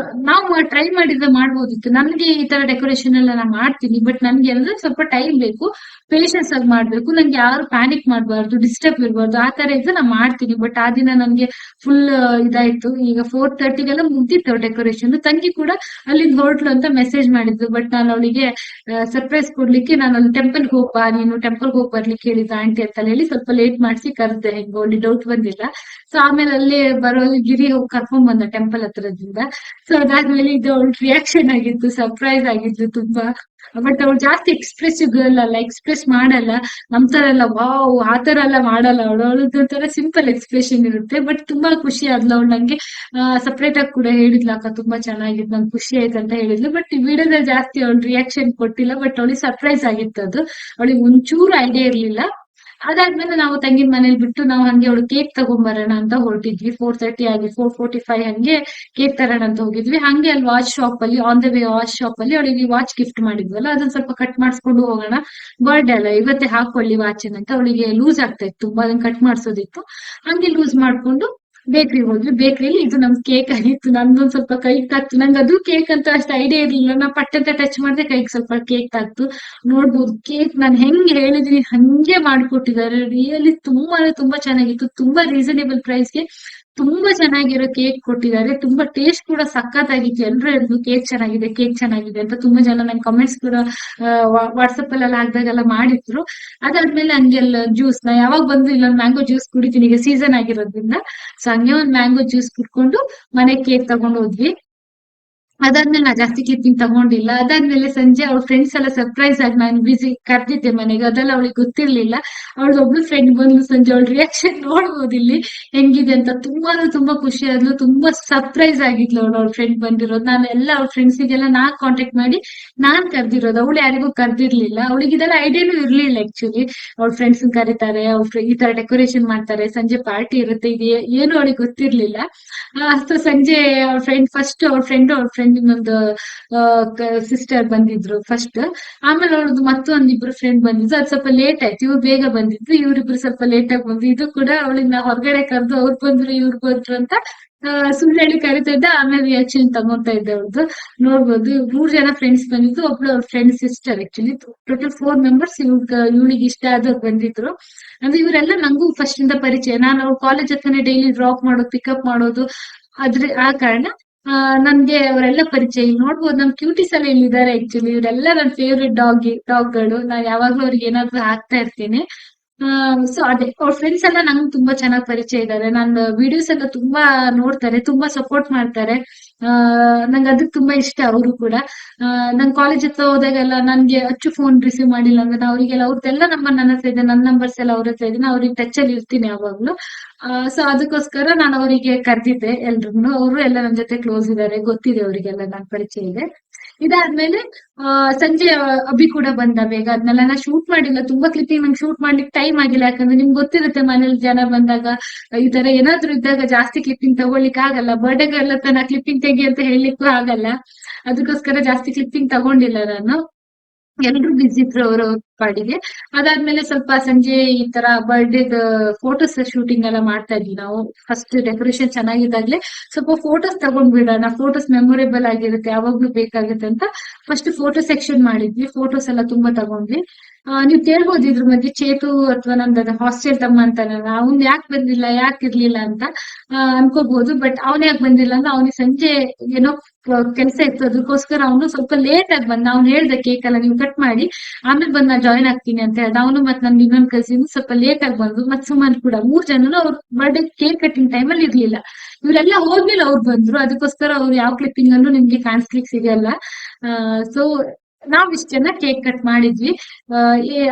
ನಾವು ಟ್ರೈ ಮಾಡಿದ್ರೆ ಮಾಡ್ಬೋದಿತ್ತು. ನನ್ಗೆ ಈ ತರ ಡೆಕೋರೇಷನ್ ಎಲ್ಲ ನಾ ಮಾಡ್ತೀನಿ, ಬಟ್ ನನ್ಗೆ ಅಂದ್ರೆ ಸ್ವಲ್ಪ ಟೈಮ್ ಬೇಕು, ಪೇಷನ್ಸ್ ಆಗಿ ಮಾಡ್ಬೇಕು. ನಂಗೆ ಯಾರು ಪ್ಯಾನಿಕ್ ಮಾಡಬಾರ್ದು, ಡಿಸ್ಟರ್ಬ್ ಇರಬಾರ್ದು, ಆ ತರ ಇದ್ರೆ ನಾ ಮಾಡ್ತೀನಿ. ಬಟ್ ಆ ದಿನ ನನ್ಗೆ ಫುಲ್ ಇದಾಯ್ತು. ಈಗ 4:30 ಮುಗ್ದಿತ್ತು ಡೆಕೋರೇಷನ್. ತಂಗಿ ಕೂಡ ಅಲ್ಲಿಂದ ಹೊರಟ್ಲು ಅಂತ ಮೆಸೇಜ್ ಮಾಡಿದ್ರು. ಬಟ್ ನಾನು ಅವಳಿಗೆ ಸರ್ಪ್ರೈಸ್ ಕೊಡ್ಲಿಕ್ಕೆ, ನಾನು ಅಲ್ಲಿ ಟೆಂಪಲ್ ಹೋಗ್ಬಾ, ನೀನು ಟೆಂಪಲ್ ಹೋಗಿ ಬರ್ಲಿಕ್ಕೆ ಹೇಳಿದ ಆಂಟಿ ಅಂತ ಹೇಳಿ ಸ್ವಲ್ಪ ಲೇಟ್ ಮಾಡಿಸಿ ಕರೆದೆ. ಹೆಂಗೋ ಅಲ್ಲಿ ಡೌಟ್ ಬಂದಿಲ್ಲ. ಸೊ ಆಮೇಲೆ ಅಲ್ಲಿ ಬರೋ ಗಿರಿ ಹೋಗಿ ಕರ್ಕೊಂಡ್ ಬಂದ ಟೆಂಪಲ್ ಹತ್ರದಿಂದ. ಸೊ ಅದಾದ್ಮೇಲೆ ಇದು ಅವಳ ರಿಯಾಕ್ಷನ್ ಆಗಿತ್ತು, ಸರ್ಪ್ರೈಸ್ ಆಗಿತ್ತು ತುಂಬಾ. ಬಟ್ ಅವಳು ಜಾಸ್ತಿ ಎಕ್ಸ್ಪ್ರೆಸಿವ್ ಗರ್ಲ್ ಅಲ್ಲ, ಎಕ್ಸ್ಪ್ರೆಸ್ ಮಾಡಲ್ಲ ನಮ್ ತರ ಎಲ್ಲ ವಾವ್ ಆ ತರ ಎಲ್ಲ ಮಾಡಲ್ಲ. ಅವಳದ್ದು ಒಂಥರ ಸಿಂಪಲ್ ಎಕ್ಸ್ಪ್ರೆಷನ್ ಇರುತ್ತೆ. ಬಟ್ ತುಂಬಾ ಖುಷಿ ಆದ್ಲು ಅವಳು. ನಂಗೆ ಸಪ್ರೇಟ್ ಆಗಿ ಕೂಡ ಹೇಳಿದ್ಲು, ಅಕ್ಕ ತುಂಬಾ ಚೆನ್ನಾಗಿತ್ತು, ನಂಗೆ ಖುಷಿ ಆಯ್ತು ಅಂತ ಹೇಳಿದ್ಲು. ಬಟ್ ಈ ವಿಡಿಯೋದಲ್ಲಿ ಜಾಸ್ತಿ ಅವಳು ರಿಯಾಕ್ಷನ್ ಕೊಟ್ಟಿಲ್ಲ. ಬಟ್ ಅವಳಿಗೆ ಸರ್ಪ್ರೈಸ್ ಆಗಿತ್ತು ಅದು. ಅವಳಿಗೆ ಒಂಚೂರು ಐಡಿಯಾ ಇರ್ಲಿಲ್ಲ. ಅದಾದ್ಮೇಲೆ ನಾವು ತಂಗಿನ ಮನೇಲಿ ಬಿಟ್ಟು ನಾವು ಹಂಗೆ ಅವಳು ಕೇಕ್ ತಗೊಂಬರೋಣ ಅಂತ ಹೊರಟಿದ್ವಿ. 4:30 ಆಗಿ 4:45 ಹಂಗೆ ಕೇಕ್ ತರೋಣ ಅಂತ ಹೋಗಿದ್ವಿ. ಹಂಗೆ ಅಲ್ಲಿ ವಾಚ್ ಶಾಪ್ ಅಲ್ಲಿ, on the way watch shop ಅಲ್ಲಿ ಅವಳಿಗೆ ವಾಚ್ ಗಿಫ್ಟ್ ಮಾಡಿದ್ವಲ್ಲ, ಅದನ್ನ ಸ್ವಲ್ಪ ಕಟ್ ಮಾಡಿಸ್ಕೊಂಡು ಹೋಗೋಣ, ಬರ್ಡೇ ಅಲ್ಲ ಇವತ್ತೇ ಹಾಕೊಳ್ಳಿ ವಾಚ್ ಅಂತ. ಅವಳಿಗೆ ಲೂಸ್ ಆಗ್ತಾ ಇತ್ತು ತುಂಬಾ, ಅದನ್ನ ಕಟ್ ಮಾಡಿಸೋದಿತ್ತು. ಹಂಗೆ ಲೂಸ್ ಮಾಡ್ಕೊಂಡು ಬೇಕ್ರಿ ಹೋದ್ವಿ. ಬೇಕ್ರಿಲಿ ಇದು ನಮ್ ಕೇಕ್ ಆಗಿತ್ತು. ನಂದೊಂದ್ ಸ್ವಲ್ಪ ಕೈಗೆ ತಾಕ್ತು. ನಂಗೆ ಅದು ಕೇಕ್ ಅಂತ ಅಷ್ಟು ಐಡಿಯಾ ಇರ್ಲಿಲ್ಲ. ನಾ ಪಟ್ಟಂತ ಟಚ್ ಮಾಡಿದೆ, ಕೈಗೆ ಸ್ವಲ್ಪ ಕೇಕ್ ತಾಕ್ತು. ನೋಡ್ಬೋದು ಕೇಕ್ ನಾನು ಹೆಂಗ್ ಹೇಳಿದೀನಿ ಹಂಗೆ ಮಾಡ್ಕೊಟ್ಟಿದ್ದಾರೆ. ರಿಯಲಿ ತುಂಬಾ ಅಂದ್ರೆ ತುಂಬಾ ಚೆನ್ನಾಗಿತ್ತು. ತುಂಬಾ ರೀಸನೇಬಲ್ ಪ್ರೈಸ್ಗೆ ತುಂಬಾ ಚೆನ್ನಾಗಿರೋ ಕೇಕ್ ಕೊಟ್ಟಿದ್ದಾರೆ. ತುಂಬಾ ಟೇಸ್ಟ್ ಕೂಡ ಸಖತ್ತಾಗಿತ್ತು. ಎಲ್ರು ಹೇಳಿದ್ರು ಕೇಕ್ ಚೆನ್ನಾಗಿದೆ, ಕೇಕ್ ಚೆನ್ನಾಗಿದೆ ಅಂತ. ತುಂಬಾ ಜನ ನಂಗೆ ಕಮೆಂಟ್ಸ್ ಕೂಡ ವಾಟ್ಸಪ್ ಅಲ್ಲೆಲ್ಲ ಹಾಕ್ದಾಗೆಲ್ಲ ಮಾಡಿದ್ರು. ಅದಾದ್ಮೇಲೆ ಹಂಗೆಲ್ಲ ಜ್ಯೂಸ್, ನಾ ಯಾವಾಗ ಬಂದು ಇಲ್ಲೊಂದು ಮ್ಯಾಂಗೋ ಜ್ಯೂಸ್ ಕುಡಿತೀನಿ, ಈಗ ಸೀಸನ್ ಆಗಿರೋದ್ರಿಂದ. ಸೊ ಹಂಗೆ ಒಂದ್ ಮ್ಯಾಂಗೋ ಜ್ಯೂಸ್ ಕುಡ್ಕೊಂಡು ಮನೆಗೆ ಕೇಕ್ ತಗೊಂಡ್ ಹೋದ್ವಿ. ಅದಾದ್ಮೇಲೆ ನಾ ಜಾಸ್ತಿ ಕ್ಲಿಪ್ಪಿಂಗ್ ತಗೊಂಡಿಲ್ಲ. ಅದಾದ್ಮೇಲೆ ಸಂಜೆ ಅವ್ಳ ಫ್ರೆಂಡ್ಸ್ ಎಲ್ಲ ಸರ್ಪ್ರೈಸ್ ಆಗಿ ನಾನು ಬಿಸಿ ಕರ್ದಿದ್ದೆ ಮನೆಗೆ, ಅದೆಲ್ಲ ಅವಳಿಗೆ ಗೊತ್ತಿರ್ಲಿಲ್ಲ. ಅವಳದು ಒಬ್ಳು ಫ್ರೆಂಡ್ ಬಂದು ಸಂಜೆ ಅವಳ ರಿಯಾಕ್ಷನ್ ನೋಡ್ಬೋದು ಇಲ್ಲಿ ಹೆಂಗಿದೆ ಅಂತ. ತುಂಬಾ ಖುಷಿ ಆದ್ಲು, ತುಂಬಾ ಸರ್ಪ್ರೈಸ್ ಆಗಿದ್ಲು ಅವಳು. ಅವ್ಳ ಫ್ರೆಂಡ್ ಬಂದಿರೋದು, ನಾನು ಎಲ್ಲ ಅವ್ಳ ಫ್ರೆಂಡ್ಸಿಗೆಲ್ಲ ನಾನ್ ಕಾಂಟ್ಯಾಕ್ಟ್ ಮಾಡಿ ನಾನ್ ಕರ್ದಿರೋದು, ಅವಳು ಯಾರಿಗೂ ಕರ್ದಿರ್ಲಿಲ್ಲ. ಅವಳಿಗೆ ಇದೆಲ್ಲ ಐಡಿಯಾನು ಇರ್ಲಿಲ್ಲ ಆಕ್ಚುಲಿ. ಅವ್ಳ ಫ್ರೆಂಡ್ಸ್ ಕರೀತಾರೆ, ಈ ತರ ಡೆಕೋರೇಷನ್ ಮಾಡ್ತಾರೆ, ಸಂಜೆ ಪಾರ್ಟಿ ಇರುತ್ತೆ, ಇದು ಏನು ಅವಳಿಗೆ ಗೊತ್ತಿರ್ಲಿಲ್ಲ. ಸೊ ಸಂಜೆ ಅವ್ರ ಫ್ರೆಂಡ್ ಫಸ್ಟ್, ಅವ್ರ ಫ್ರೆಂಡ್ ಇನ್ನೊಂದು ಸಿಸ್ಟರ್ ಬಂದಿದ್ರು ಫಸ್ಟ್. ಆಮೇಲೆ ಅವ್ರದ್ದು ಮತ್ತೊಂದಿಬ್ರು ಫ್ರೆಂಡ್ ಬಂದಿದ್ರು. ಅದು ಸ್ವಲ್ಪ ಲೇಟ್ ಆಯ್ತು, ಇವ್ರು ಬೇಗ ಬಂದಿದ್ರು, ಇವ್ರಿಬ್ರು ಸ್ವಲ್ಪ ಲೇಟ್ ಆಗಿ ಬಂದ್ರು. ಇದು ಕೂಡ ಅವಳಿನ ಹೊರಗಡೆ ಕರೆದು ಅವ್ರು ಬಂದ್ರು ಇವ್ರು ಬಂದ್ರು ಅಂತ ಸುಳ್ಳು ಹೇಳಿ ಕರಿತಾ ಇದ್ದ. ಆಮೇಲೆ ರಿಯಾಕ್ಷನ್ ತಗೋತಾ ಇದ್ದೆ ಅವ್ರದ್ದು. ನೋಡ್ಬೋದು 3 ಜನ ಫ್ರೆಂಡ್ಸ್ ಬಂದಿದ್ರು, ಒಬ್ಳು ಅವ್ರ friend sister. Actually total 4 members. ಇವಳಿಗೆ ಇಷ್ಟ ಆದವ್ರು ಬಂದಿದ್ರು. ಅಂದ್ರೆ ಇವರೆಲ್ಲ ನಂಗೂ ಫಸ್ಟ್ ಇಂದ ಪರಿಚಯ. ನಾನು ಅವ್ರ ಕಾಲೇಜ್ ಹತ್ರನೇ ಡೈಲಿ ಡ್ರಾಪ್ ಮಾಡೋದು, ಪಿಕಪ್ ಮಾಡೋದು, ಆ ಕಾರಣ ನನ್ಗೆ ಅವರೆಲ್ಲ ಪರಿಚಯ. ಇಲ್ಲಿ ನೋಡ್ಬೋದು ನಮ್ ಕ್ಯೂಟೀಸ್ ಎಲ್ಲ ಇಲ್ಲಿದ್ದಾರೆ. ಆಕ್ಚುಲಿ ಇವರೆಲ್ಲ ನನ್ನ ಫೇವ್ರೆಟ್ ಡಾಗ್ಗಳು. ನಾ ಯಾವಾಗ್ಲೂ ಅವ್ರಿಗೆ ಏನಾದ್ರು ಹಾಕ್ತಾ ಇರ್ತೀನಿ. ಸೊ ಅದೇ ಅವ್ರ ಫ್ರೆಂಡ್ಸ್ ಎಲ್ಲ ನಂಗೆ ತುಂಬಾ ಚೆನ್ನಾಗಿ ಪರಿಚಯ ಇದ್ದಾರೆ. ನನ್ನ ವಿಡಿಯೋಸ್ ಎಲ್ಲ ತುಂಬಾ ನೋಡ್ತಾರೆ, ತುಂಬಾ ಸಪೋರ್ಟ್ ಮಾಡ್ತಾರೆ. ನಂಗೆ ಅದಕ್ಕೆ ತುಂಬಾ ಇಷ್ಟ ಅವರು ಕೂಡ. ನನ್ ಕಾಲೇಜ್ ಹತ್ರ ಹೋದಾಗೆಲ್ಲ ನನ್ಗೆ ಅಚ್ಚು ಫೋನ್ ರಿಸೀವ್ ಮಾಡಿಲ್ಲ ಅಂದ್ರೆ ನಾ ಅವರಿಗೆಲ್ಲ ಅವ್ರದ್ದೆಲ್ಲ ನಂಬರ್ ನನ್ನ ಹತ್ರ ಇದೆ, ನನ್ನ ನಂಬರ್ಸ್ ಎಲ್ಲ ಅವ್ರ ಹತ್ರ ಇದೆ, ನಾ ಅವ್ರಿಗೆ ಟಚ್ ಅಲ್ಲಿ ಇರ್ತೀನಿ ಯಾವಾಗ್ಲೂ. ಸೊ ಅದಕ್ಕೋಸ್ಕರ ನಾನು ಅವರಿಗೆ ಕರೆದಿದ್ದೆ ಎಲ್ರು. ಅವರು ಎಲ್ಲ ನನ್ನ ಜೊತೆ ಕ್ಲೋಸ್ ಇದ್ದಾರೆ, ಗೊತ್ತಿದೆ ಅವರಿಗೆಲ್ಲ ನನ್ನ ಪರಿಚಯ ಇದೆ. ಇದಾದ್ಮೇಲೆ ಸಂಜೆ ಅಭಿ ಕೂಡ ಬಂದ ಬೇಗ. ಅದನ್ನೆಲ್ಲ ನಾ ಶೂಟ್ ಮಾಡಿಲ್ಲ, ತುಂಬಾ ಕ್ಲಿಪ್ಪಿಂಗ್ ನಂಗೆ ಶೂಟ್ ಮಾಡ್ಲಿಕ್ಕೆ ಟೈಮ್ ಆಗಿಲ್ಲ. ಯಾಕಂದ್ರೆ ನಿಮ್ಗೆ ಗೊತ್ತಿರುತ್ತೆ ಮನೇಲಿ ಜನ ಬಂದಾಗ ಈ ತರ ಏನಾದ್ರು ಇದ್ದಾಗ ಜಾಸ್ತಿ ಕ್ಲಿಪ್ಪಿಂಗ್ ತಗೊಳ್ಲಿಕ್ಕೆ ಆಗಲ್ಲ. ಬರ್ಡೇಗೆಲ್ಲ ನಾ ಕ್ಲಿಪ್ಪಿಂಗ್ ತೆಗಿ ಅಂತ ಹೇಳಲಿಕ್ಕೂ ಆಗಲ್ಲ. ಅದಕ್ಕೋಸ್ಕರ ಜಾಸ್ತಿ ಕ್ಲಿಪ್ಪಿಂಗ್ ತಗೊಂಡಿಲ್ಲ ನಾನು. ಎಲ್ರು ಬಿಸಿ ಇದ್ರು ಅವ್ರ ಪಾಡಿಗೆ. ಅದಾದ್ಮೇಲೆ ಸ್ವಲ್ಪ ಸಂಜೆ ಈ ತರ ಬರ್ಡೇದ ಫೋಟೋಸ್ ಶೂಟಿಂಗ್ ಎಲ್ಲ ಮಾಡ್ತಾ ಇದ್ವಿ ನಾವು. ಫಸ್ಟ್ ಡೆಕೋರೇಷನ್ ಚೆನ್ನಾಗಿದ್ದಾಗ್ಲೇ ಸ್ವಲ್ಪ ಫೋಟೋಸ್ ತಗೊಂಡ್ಬಿಡೋಣ, ಫೋಟೋಸ್ ಮೆಮೊರೇಬಲ್ ಆಗಿರುತ್ತೆ, ಯಾವಾಗ್ಲೂ ಬೇಕಾಗುತ್ತೆ ಅಂತ ಫಸ್ಟ್ ಫೋಟೋ ಸೆಕ್ಷನ್ ಮಾಡಿದ್ವಿ. ಫೋಟೋಸ್ ಎಲ್ಲ ತುಂಬಾ ತಗೊಂಡ್ವಿ. ನೀವ್ ಕೇಳ್ಬೋದು ಇದ್ರ ಮಧ್ಯೆ ಚೇತು ಅಥವಾ ನಮ್ದು ಹಾಸ್ಟೆಲ್ ತಮ್ಮ ಅಂತಾನೆ, ಅವ್ನ್ ಯಾಕೆ ಬಂದಿಲ್ಲ, ಯಾಕೆ ಇರ್ಲಿಲ್ಲ ಅಂತ ಅನ್ಕೋಬಹುದು. ಬಟ್ ಅವ್ನ್ ಯಾಕೆ ಬಂದಿಲ್ಲ ಅಂದ್ರೆ ಅವನಿಗೆ ಸಂಜೆ ಏನೋ ಕೆಲಸ ಇತ್ತು, ಅದಕ್ಕೋಸ್ಕರ ಅವನು ಸ್ವಲ್ಪ ಲೇಟ್ ಆಗಿ ಬಂದ. ಅವ್ನು ಹೇಳ್ದೆ ಕೇಕ್ ಎಲ್ಲ ನೀವು ಕಟ್ ಮಾಡಿ ಆಮೇಲೆ ಬಂದ್ ನಾ ಜಾಯ್ನ್ ಆಗ್ತೀನಿ ಅಂತ ಹೇಳ್ದ. ಅವನು ಮತ್ ನನ್ ಇನ್ನೊಂದ್ ಕಸಿನ್ ಸ್ವಲ್ಪ ಲೇಟ್ ಆಗಿ ಬಂದ್ರು. ಮತ್ ಸುಮನ್ ಕೂಡ 3 ಜನನು ಅವ್ರ ಬರ್ಡೇ ಕೇಕ್ ಕಟ್ಟಿಂಗ್ ಟೈಮ್ ಅಲ್ಲಿ ಇರ್ಲಿಲ್ಲ. ಇವರೆಲ್ಲ ಹೋದ್ಮೇಲೆ ಅವ್ರು ಬಂದ್ರು. ಅದಕ್ಕೋಸ್ಕರ ಅವ್ರು ಯಾವ ಕ್ಲಿಪ್ಪಿಂಗ್ ಅಲ್ಲೂ ನಿಮ್ಗೆ ಕಾಣಿಸ್ಲಿಕ್ಕೆ ಸಿಗಲ್ಲ. ಸೊ ನಾವ್ ಇಷ್ಟ ಜನ ಕೇಕ್ ಕಟ್ ಮಾಡಿದ್ವಿ.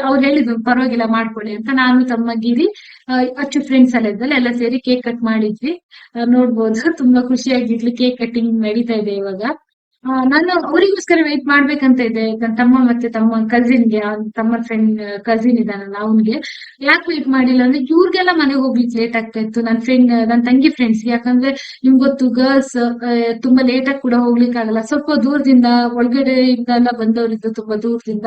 ಅವ್ರು ಹೇಳಿದ್ರು ಪರವಾಗಿಲ್ಲ ಮಾಡ್ಕೊಳ್ಳಿ ಅಂತ. ನಾನು ತಮ್ಮ ಗಿರಿ ಅಚ್ಚು ಫ್ರೆಂಡ್ಸ್ ಎಲ್ಲ ಇದ್ದಲ್ಲ ಎಲ್ಲ ಸೇರಿ ಕೇಕ್ ಕಟ್ ಮಾಡಿದ್ವಿ. ನೋಡ್ಬೋದು ತುಂಬಾ ಖುಷಿಯಾಗಿರ್ಲಿ. ಕೇಕ್ ಕಟ್ಟಿಂಗ್ ನಡೀತಾ ಇದೆ ಇವಾಗ. ನಾನು ಅವರಿಗೋಸ್ಕರ ವೇಟ್ ಮಾಡ್ಬೇಕಂತ ಇದೆ, ನನ್ನ ತಮ್ಮ ಮತ್ತೆ ತಮ್ಮ ಕಸಿನ್ಗೆ. ತಮ್ಮ ಫ್ರೆಂಡ್ ಕಸಿನ್ ಇದಾನಲ್ಲ ಅವನ್ಗೆ ಯಾಕೆ ವೇಟ್ ಮಾಡಿಲ್ಲ ಅಂದ್ರೆ ಇವ್ರಿಗೆಲ್ಲ ಮನೆಗೆ ಹೋಗ್ಲಿಕ್ಕೆ ಲೇಟ್ ಆಗ್ತಾ ಇತ್ತು. ನನ್ನ ತಂಗಿ ಫ್ರೆಂಡ್ಸ್, ಯಾಕಂದ್ರೆ ನಿಮ್ಗೆ ಗೊತ್ತು ಗರ್ಲ್ಸ್ ತುಂಬಾ ಲೇಟ್ ಆಗಿ ಕೂಡ ಹೋಗ್ಲಿಕ್ಕೆ ಆಗಲ್ಲ. ಸ್ವಲ್ಪ ದೂರದಿಂದ ಒಳಗಡೆಯಿಂದ ಎಲ್ಲ ಬಂದವರಿದ್ದು ತುಂಬಾ ದೂರದಿಂದ.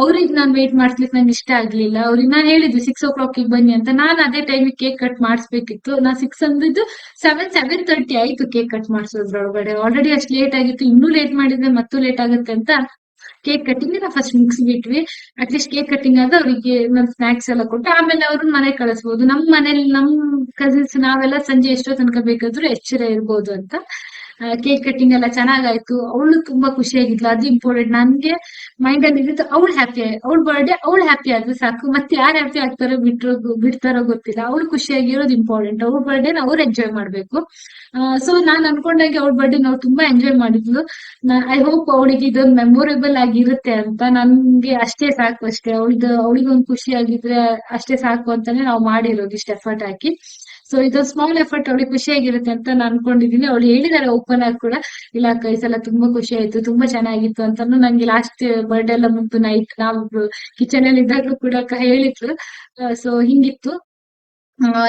ಅವ್ರಿಗೆ ನಾನ್ ವೇಟ್ ಮಾಡ್ಸ್ಲಿಕ್ಕೆ ನಂಗೆ ಇಷ್ಟ ಆಗ್ಲಿಲ್ಲ. ಅವ್ರಿಗೆ ನಾನ್ ಹೇಳಿದ್ವಿ 6 o'clock ಬನ್ನಿ ಅಂತ. ನಾನ್ ಅದೇ ಟೈಮಿಗೆ ಕೇಕ್ ಕಟ್ ಮಾಡಿಸ್ಬೇಕಿತ್ತು. ನಾ 6 ಅಂದಿದ್ದು 7:30 ಆಯ್ತು ಕೇಕ್ ಕಟ್ ಮಾಡಿಸೋದ್ರೊಳಗಡೆ. ಆಲ್ರೆಡಿ ಅಷ್ಟು ಲೇಟ್ ಆಗಿತ್ತು, ಇನ್ನೂ ಲೇಟ್ ಮಾಡಿದ್ರೆ ಮತ್ತೂ ಲೇಟ್ ಆಗುತ್ತೆ ಅಂತ ಕೇಕ್ ಕಟ್ಟಿಂಗ್ ನಾವು ಫಸ್ಟ್ ಮುಗಿಸ್ಬಿಟ್ವಿ. ಅಟ್ಲೀಸ್ಟ್ ಕೇಕ್ ಕಟ್ಟಿಂಗ್ ಆದ್ರೆ ಅವರಿಗೆ ಸ್ನಾಕ್ಸ್ ಎಲ್ಲ ಕೊಟ್ಟು ಆಮೇಲೆ ಅವ್ರನ್ನ ಮನೆಗೆ ಕಳಿಸ್ಬೋದು. ನಮ್ ಮನೇಲಿ ನಮ್ ಕಸಿನ್ಸ್ ನಾವೆಲ್ಲ ಸಂಜೆ ಎಷ್ಟೋ ತನಕ ಬೇಕಾದ್ರೂ ಎಚ್ಚರ ಇರ್ಬೋದು ಅಂತ. ಕೇಕ್ ಕಟ್ಟಿಂಗ್ ಎಲ್ಲ ಚೆನ್ನಾಗಾಯ್ತು. ಅವಳು ತುಂಬಾ ಖುಷಿಯಾಗಿದ್ಲು, ಅದು ಇಂಪಾರ್ಟೆಂಟ್. ನನ್ಗೆ ಮೈಂಡ್ ಅಲ್ಲಿ ಇರುತ್ತೆ ಅವಳು ಹ್ಯಾಪಿ, ಅವಳ ಬರ್ಡೇ ಅವಳು ಹ್ಯಾಪಿ ಆದ್ರೆ ಸಾಕು. ಮತ್ತೆ ಯಾರು ಹ್ಯಾಪಿ ಆಗ್ತಾರೋ ಬಿಡ್ತಾರೋ ಗೊತ್ತಿಲ್ಲ. ಅವಳು ಖುಷಿಯಾಗಿರೋದು ಇಂಪಾರ್ಟೆಂಟ್. ಅವ್ರ ಬರ್ಡೇನ ಅವ್ರು ಎಂಜಾಯ್ ಮಾಡ್ಬೇಕು. ಸೊ ನಾನ್ ಅನ್ಕೊಂಡಾಗೆ ಅವ್ಳ ಬರ್ಡೇ ನಾವು ತುಂಬಾ ಎಂಜಾಯ್ ಮಾಡಿದ್ಲು. ಐ ಹೋಪ್ ಅವಳಿಗೆ ಇದೊಂದು ಮೆಮೊರೇಬಲ್ ಆಗಿರುತ್ತೆ ಅಂತ. ನನ್ಗೆ ಅಷ್ಟೇ ಸಾಕು, ಅಷ್ಟೇ ಅವಳಿಗೊಂದು ಖುಷಿ ಆಗಿದ್ರೆ ಅಷ್ಟೇ ಸಾಕು ಅಂತಾನೆ ನಾವು ಮಾಡಿರೋದು ಇಷ್ಟ ಎಫರ್ಟ್ ಹಾಕಿ. ಸೊ ಇದೊಂದು ಸ್ಮಾಲ್ ಎಫರ್ಟ್ ಅವಳಿಗೆ ಖುಷಿಯಾಗಿರುತ್ತೆ ಅಂತ ನಾನು ಅನ್ಕೊಂಡಿದೀನಿ. ಅವಳು ಹೇಳಿದಾರೆ ಓಪನ್ ಆಗಿ ಕೂಡ, ಇಲ್ಲ ಅಕ್ಕ ಈ ಸಲ ತುಂಬಾ ಖುಷಿ ಆಯ್ತು, ತುಂಬಾ ಚೆನ್ನಾಗಿತ್ತು ಅಂತಾನು. ನಂಗೆ ಲಾಸ್ಟ್ ಬರ್ಡೇ ಎಲ್ಲ ಮುಗ್ದು ನೈಟ್ ನಾವು ಕಿಚನ್ ಅಲ್ಲಿ ಇದ್ದಾಗ್ಲೂ ಕೂಡ ಅಕ್ಕ ಹೇಳಿದ್ರು. ಸೊ ಹಿಂಗಿತ್ತು.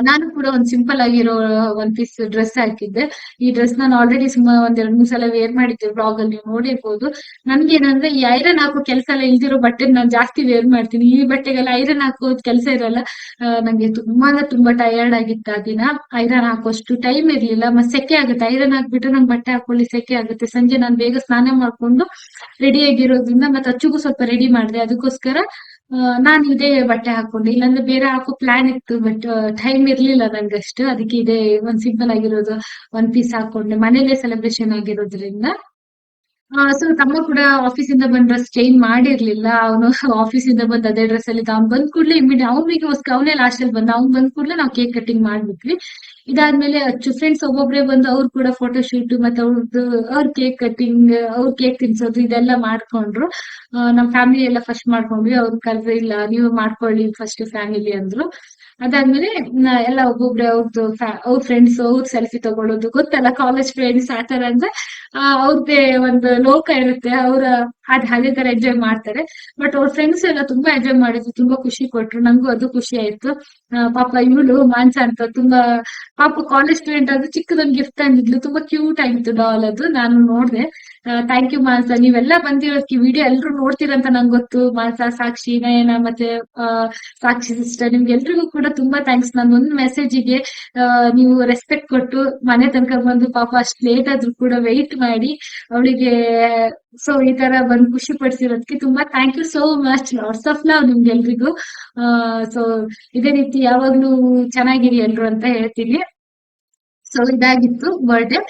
ನಾನು ಕೂಡ ಒಂದ್ ಸಿಂಪಲ್ ಆಗಿರೋ 1 ಪೀಸ್ ಡ್ರೆಸ್ ಹಾಕಿದ್ದೆ. ಈ ಡ್ರೆಸ್ ನಾನು ಆಲ್ರೆಡಿ ಸುಮಾರು 1-2-3 ಸಲ ವೇರ್ ಮಾಡಿದ್ದೆ, ಬ್ಲಾಗ್ ಅಲ್ಲಿ ನೀವು ನೋಡಿರ್ಬೋದು. ನನ್ಗೇನಂದ್ರೆ ಈ ಐರನ್ ಹಾಕೋ ಕೆಲಸ ಎಲ್ಲ ಇಲ್ದಿರೋ ಬಟ್ಟೆ ನಾನು ಜಾಸ್ತಿ ವೇರ್ ಮಾಡ್ತೀನಿ. ಈ ಬಟ್ಟೆಗೆಲ್ಲ ಐರನ್ ಹಾಕೋ ಕೆಲಸ ಇರಲ್ಲ. ನಂಗೆ ತುಂಬಾ ಅಂದ್ರೆ ತುಂಬಾ ಟಯರ್ಡ್ ಆಗಿತ್ತು ಆ ದಿನ. ಐರನ್ ಹಾಕೋಷ್ಟು ಟೈಮ್ ಇರ್ಲಿಲ್ಲ, ಮತ್ತೆ ಸೆಕೆ ಆಗುತ್ತೆ. ಐರನ್ ಹಾಕ್ಬಿಟ್ಟು ನಂಗೆ ಬಟ್ಟೆ ಹಾಕೊಳ್ಳಿ ಸೆಕೆ ಆಗುತ್ತೆ. ಸಂಜೆ ನಾನು ಬೇಗ ಸ್ನಾನ ಮಾಡ್ಕೊಂಡು ರೆಡಿ ಆಗಿರೋದ್ರಿಂದ ಮತ್ತೆ ಅಚ್ಚುಗೂ ಸ್ವಲ್ಪ ರೆಡಿ ಮಾಡಿದೆ. ಅದಕ್ಕೋಸ್ಕರ ನಾನು ಇದೇ ಬಟ್ಟೆ ಹಾಕೊಂಡೆ, ಇಲ್ಲಾಂದ್ರೆ ಬೇರೆ ಹಾಕೋ ಪ್ಲಾನ್ ಇತ್ತು. ಬಟ್ ಟೈಮ್ ಇರ್ಲಿಲ್ಲ ನಂಗಷ್ಟು. ಅದಕ್ಕೆ ಇದೇ ಒಂದ್ ಸಿಂಪಲ್ ಆಗಿರೋದು 1 ಪೀಸ್ ಹಾಕೊಂಡೆ, ಮನೇಲೆ ಸೆಲೆಬ್ರೇಷನ್ ಆಗಿರೋದ್ರಿಂದ. ಸೊ ತಮ್ಮ ಕೂಡ ಆಫೀಸ್ ಇಂದ ಬಂದ್ ಡ್ರೆಸ್ ಚೇಂಜ್ ಮಾಡಿರ್ಲಿಲ್ಲ. ಅವನು ಆಫೀಸ್ ಇಂದ ಬಂದ್ ಅದೇ ಡ್ರೆಸ್ ಅಲ್ಲಿ ಅವ್ನ್ ಬಂದ್ ಕೂಡ್ಲೆ ಇಮಿಡಿಯೇಟ್ ಅವನಿಗೋಸ್ಕರ ಅವನೇ ಲಾಸ್ಟ್ ಅಲ್ಲಿ ಬಂದ. ಅವ್ನ್ ಬಂದ್ ಕೂಡ್ಲೆ ನಾವು ಕೇಕ್ ಕಟ್ಟಿಂಗ್ ಮಾಡ್ಬಿಟ್ವಿ. ಇದಾದ್ಮೇಲೆ ಅಚ್ಚು ಫ್ರೆಂಡ್ಸ್ ಒಬ್ಬೊಬ್ರೆ ಬಂದು ಅವ್ರು ಕೂಡ ಫೋಟೋ ಶೂಟ್ ಮತ್ತೆ ಅವ್ರ ಕೇಕ್ ಕಟ್ಟಿಂಗ್, ಅವ್ರ ಕೇಕ್ ತಿನ್ಸೋದು ಇದೆಲ್ಲ ಮಾಡ್ಕೊಂಡ್ರು. ನಮ್ ಫ್ಯಾಮಿಲಿ ಎಲ್ಲ ಫಸ್ಟ್ ಮಾಡ್ಕೊಂಡ್ವಿ. ಅವ್ರು ಕರೆದ್ರೆ ಇಲ್ಲ ನೀವು ಮಾಡ್ಕೊಳ್ಳಿ ಫಸ್ಟ್ ಫ್ಯಾಮಿಲಿ ಅಂದ್ರು. ಅದಾದ್ಮೇಲೆ ಎಲ್ಲ ಒಬ್ಬೊಬ್ರೆ ಅವ್ರ ಫ್ರೆಂಡ್ಸ್ ಅವ್ರ ಸೆಲ್ಫಿ ತಗೊಳ್ಳೋದು, ಗೊತ್ತಲ್ಲ ಕಾಲೇಜ್ ಫ್ರೆಂಡ್ಸ್ ಆತರ ಅಂದ್ರೆ ಅವ್ರದ್ದೇ ಒಂದು ಲೋಕ ಇರುತ್ತೆ. ಅದೇ ತರ ಎಂಜಾಯ್ ಮಾಡ್ತಾರೆ. ಬಟ್ ಅವ್ರ ಫ್ರೆಂಡ್ಸ್ ಎಲ್ಲ ತುಂಬಾ ಎಂಜಾಯ್ ಮಾಡಿದ್ರು, ತುಂಬಾ ಖುಷಿ ಕೊಟ್ರು. ನಂಗೂ ಅದು ಖುಷಿ ಆಯ್ತು. ಪಾಪ ಇವಳು ಮಾನ್ಸ ಅಂತ ತುಂಬಾ ಪಾಪ ಕಾಲೇಜ್ ಸ್ಟೂಡೆಂಟ್ ಅದು ಚಿಕ್ಕದೊಂದು ಗಿಫ್ಟ್ ತಂದಿದ್ಲು, ತುಂಬಾ ಕ್ಯೂಟ್ ಆಗಿತ್ತು ಡಾಲ್ ಅದು. ನಾನು ನೋಡ್ದೆ. ಥ್ಯಾಂಕ್ ಯು ಮಾನ್ಸ, ನೀವೆಲ್ಲ ಬಂದಿರೋದಕ್ಕೆ ವಿಡಿಯೋ ಎಲ್ರು ನೋಡ್ತೀರಂತ ನಂಗೆ ಗೊತ್ತು. ಮಾನ್ಸ, ಸಾಕ್ಷಿ, ನಯನ ಮತ್ತೆ ಸಾಕ್ಷಿ ಸಿಸ್ಟರ್, ನಿಮ್ಗೆ ಎಲ್ರಿಗೂ ಕೂಡ ತುಂಬಾ ಥ್ಯಾಂಕ್ಸ್. ನಾನು ಒಂದು ಮೆಸೇಜಿಗೆ ನೀವು ರೆಸ್ಪೆಕ್ಟ್ ಕೊಟ್ಟು ಮನೆ ತನಕ ಬಂದು ಪಾಪ ಅಷ್ಟು ಲೇಟ್ ಆದ್ರೂ ಕೂಡ ವೆಯ್ಟ್ ಮಾಡಿ ಅವಳಿಗೆ ಸೊ ಈ ತರ ಬಂದು ಖುಷಿ ಪಡಿಸಿರೋದಕ್ಕೆ ತುಂಬಾ thank you so much. Lots of love ನಿಮ್ಗೆ ಎಲ್ರಿಗೂ. ಸೊ ಇದೇ ರೀತಿ ಯಾವಾಗ್ಲೂ ಚೆನ್ನಾಗಿರಿ ಎಲ್ರು ಅಂತ ಹೇಳ್ತೀನಿ. ಸೊ ಇದಾಗಿತ್ತು ಬರ್ಡೇ.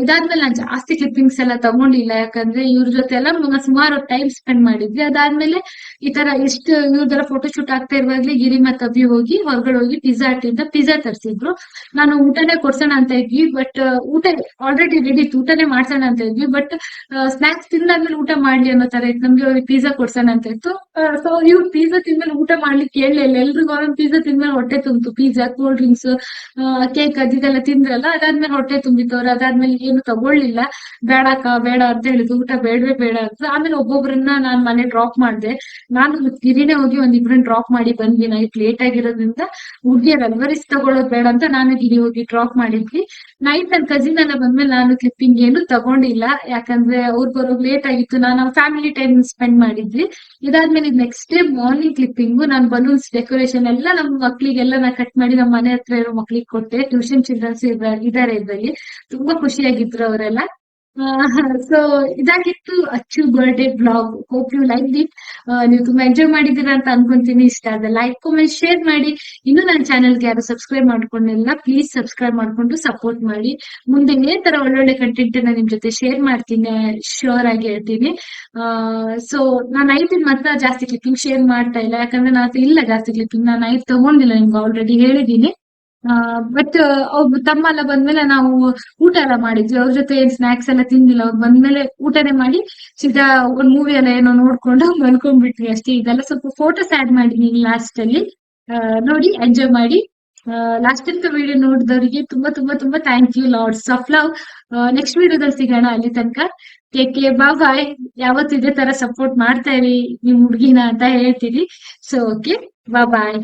ಇದಾದ್ಮೇಲೆ ನಾನು ಜಾಸ್ತಿ ಕ್ಲಿಪ್ಪಿಂಗ್ಸ್ ಎಲ್ಲ ತಗೊಂಡಿಲ್ಲ, ಯಾಕಂದ್ರೆ ಇವ್ರ ಜೊತೆ ಎಲ್ಲ ಸುಮಾರು ಟೈಮ್ ಸ್ಪೆಂಡ್ ಮಾಡಿದ್ವಿ. ಅದಾದ್ಮೇಲೆ ಈ ತರ ಇಷ್ಟು ಇವ್ರದೆಲ್ಲ ಫೋಟೋ ಶೂಟ್ ಆಗ್ತಾ ಇರುವಾಗ್ಲೇ ಗಿರಿ ಮತ್ತೆ ಅಭಿ ಹೋಗಿ ಹೊರಗಡೆ ಹೋಗಿ ಪಿಜ್ಜಾ ಹಟ್ ಇಂದ ಪಿಜ್ಜಾ ತರಿಸಿದ್ರು. ನಾನು ಊಟನೇ ಕೊಡ್ಸೋಣ ಅಂತ ಇದ್ವಿ, ಬಟ್ ಊಟ ಆಲ್ರೆಡಿ ರೆಡಿ ಇತ್ತು, ಊಟನೇ ಮಾಡ್ಸೋಣ ಅಂತ ಇದ್ವಿ. ಬಟ್ ಸ್ನಾಕ್ಸ್ ತಿಂದಾದ್ಮೇಲೆ ಊಟ ಮಾಡ್ಲಿ ಅನ್ನೋ ತರ ಇತ್ತು, ನಮ್ಗೆ ಅವ್ರಿಗೆ ಪಿಜ್ಜಾ ಕೊಡ್ಸೋಣ ಅಂತ ಇತ್ತು. ಸೊ ಇವ್ರು ಪಿಜ್ಜಾ ತಿಂದ್ಮೇಲೆ ಊಟ ಮಾಡ್ಲಿಕ್ಕೆ ಕೇಳಲಿಲ್ಲ, ಎಲ್ರಿಗೂ ಒಂದೊಂದು ಪಿಜ್ಜಾ ತಿಂದ್ಮೇಲೆ ಹೊಟ್ಟೆ ತುಂಬಿತು. ಪಿಜ್ಜಾ, ಕೂಲ್ ಡ್ರಿಂಕ್ಸ್, ಕೇಕ್ ಅದಿದೆಲ್ಲ ತಿಂದ್ರಲ್ಲ, ಅದಾದ್ಮೇಲೆ ಹೊಟ್ಟೆ ತುಂಬಿತ್ತು ಅವ್ರು. ಅದಾದ್ಮೇಲೆ ಏನು ತಗೊಳ್ಳಿಲ್ಲ, ಬೇಡಕ್ಕ ಬೇಡ ಅಂತ ಹೇಳಿದ್ರು, ಊಟ ಬೇಡವೇ ಬೇಡ ಅಂತ. ಆಮೇಲೆ ಒಬ್ಬೊಬ್ರನ್ನ ನಾನ್ ಮನೆ ಡ್ರಾಪ್ ಮಾಡ್ದೆ. ನಾನು ಗಿರಿನೇ ಹೋಗಿ ಒಂದಿಬ್ರನ್ನ ಡ್ರಾಪ್ ಮಾಡಿ ಬಂದ್ವಿ, ನೈಟ್ ಲೇಟ್ ಆಗಿರೋದ್ರಿಂದ ಹುಡ್ಗಿಯರ್ ಅಲ್ವರಿಸ್ ತಗೊಳ್ಳೋದ್ ಬೇಡ ಅಂತ ನಾನು ಗಿರಿ ಹೋಗಿ ಡ್ರಾಪ್ ಮಾಡಿದ್ವಿ. ನೈಟ್ ನನ್ ಕಸಿನ್ ಎಲ್ಲ ಬಂದ್ಮೇಲೆ ನಾನು ಕ್ಲಿಪ್ಪಿಂಗ್ ಏನು ತಗೊಂಡಿಲ್ಲ, ಯಾಕಂದ್ರೆ ಅವ್ರು ಬರೋಗ್ ಲೇಟ್ ಆಗಿತ್ತು. ನಾನು ಫ್ಯಾಮಿಲಿ ಟೈಮ್ ಸ್ಪೆಂಡ್ ಮಾಡಿದ್ವಿ. ಇದಾದ್ಮೇಲೆ ನೆಕ್ಸ್ಟ್ ಡೇ ಮಾರ್ನಿಂಗ್ ಕ್ಲಿಪ್ಪಿಂಗು, ನಾನು ಬಲೂನ್ಸ್ ಡೆಕೋರೇಷನ್ ಎಲ್ಲ ನಮ್ ಮಕ್ಳಿಗೆಲ್ಲ ನಾ ಕಟ್ ಮಾಡಿ ನಮ್ಮ ಮನೆ ಹತ್ರ ಇರೋ ಮಕ್ಳಿಗೆ ಕೊಟ್ಟೆ. ಟ್ಯೂಷನ್ ಚಿಲ್ಡ್ರನ್ಸ್ ಇದಾರೆ ಇದ್ರಲ್ಲಿ, ತುಂಬಾ ಖುಷಿಯಾಗಿದ್ರು ಅವರೆಲ್ಲ. ಸೊ ಇದಾಗಿತ್ತು Achchu birthday blog. Hope you like it. ನೀವು ತುಂಬಾ ಎಂಜಾಯ್ ಮಾಡಿದ್ದೀರಾ ಅಂತ ಅನ್ಕೊಂತೀನಿ. ಇಷ್ಟ ಆದ ಲೈಕ್, ಕಾಮೆಂಟ್, ಶೇರ್ ಮಾಡಿ. ಇನ್ನು ನನ್ನ ಚಾನೆಲ್ಗೆ ಯಾರು ಸಬ್ಸ್ಕ್ರೈಬ್ ಮಾಡ್ಕೊಂಡಿಲ್ಲ, ಪ್ಲೀಸ್ ಸಬ್ಸ್ಕ್ರೈಬ್ ಮಾಡ್ಕೊಂಡು ಸಪೋರ್ಟ್ ಮಾಡಿ. ಮುಂದೆ ಇದೇ ತರ ಒಳ್ಳೊಳ್ಳೆ ಕಂಟೆಂಟ್ ನಿಮ್ ಜೊತೆ ಶೇರ್ ಮಾಡ್ತೀನಿ, ಶೋರ್ ಆಗಿ ಹೇಳ್ತೀನಿ. ಸೊ ನಾನು ನೈಟ್ ಮಾತ್ರ ಜಾಸ್ತಿ ಕ್ಲಿಪ್ಪಿಂಗ್ ಶೇರ್ ಮಾಡ್ತಾ ಇಲ್ಲ, ಯಾಕಂದ್ರೆ ನಾನು ಇಲ್ಲ ಜಾಸ್ತಿ ಕ್ಲಿಪ್ಪಿಂಗ್ ನಾನು ನೈಟ್ ತಗೊಂಡಿಲ್ಲ, ನಿಮ್ಗೆ ಆಲ್ರೆಡಿ ಹೇಳಿದೀನಿ. ಬಟ್ ಅವ್ರು ತಮ್ಮ ಎಲ್ಲ ಬಂದ್ಮೇಲೆ ನಾವು ಊಟ ಎಲ್ಲ ಮಾಡಿದ್ವಿ, ಅವ್ರ ಜೊತೆ ಏನ್ ಸ್ನಾಕ್ಸ್ ಎಲ್ಲ ತಿಂದಿಲ್ಲ. ಅವ್ರು ಬಂದ್ಮೇಲೆ ಊಟನೇ ಮಾಡಿ ಸೀದಾ ಒಂದ್ ಮೂವಿ ಎಲ್ಲ ಏನೋ ನೋಡ್ಕೊಂಡು ಮಲ್ಕೊಂಡ್ಬಿಟ್ವಿ ಅಷ್ಟೇ. ಇದೆಲ್ಲ ಸ್ವಲ್ಪ ಫೋಟೋಸ್ ಆಡ್ ಮಾಡಿದೀನಿ ಲಾಸ್ಟ್ ಅಲ್ಲಿ, ನೋಡಿ ಎಂಜಾಯ್ ಮಾಡಿ. ಲಾಸ್ಟ್ ತನಕ ವಿಡಿಯೋ ನೋಡಿದವರಿಗೆ ತುಂಬಾ ತುಂಬಾ ತುಂಬಾ thank you, lots of love. Next ವಿಡಿಯೋದಲ್ಲಿ ಸಿಗೋಣ, ಅಲ್ಲಿ ತನಕ ಟೇಕ್ ಕೇರ್, ಬಾಯ್. ಯಾವತ್ತು ಇದೇ ತರ ಸಪೋರ್ಟ್ ಮಾಡ್ತಾ ಇರಿ ನಿಮ್ ಹುಡ್ಗಿನ ಅಂತ ಹೇಳ್ತೀರಿ. ಸೊ ಓಕೆ, ಬಾಯ್.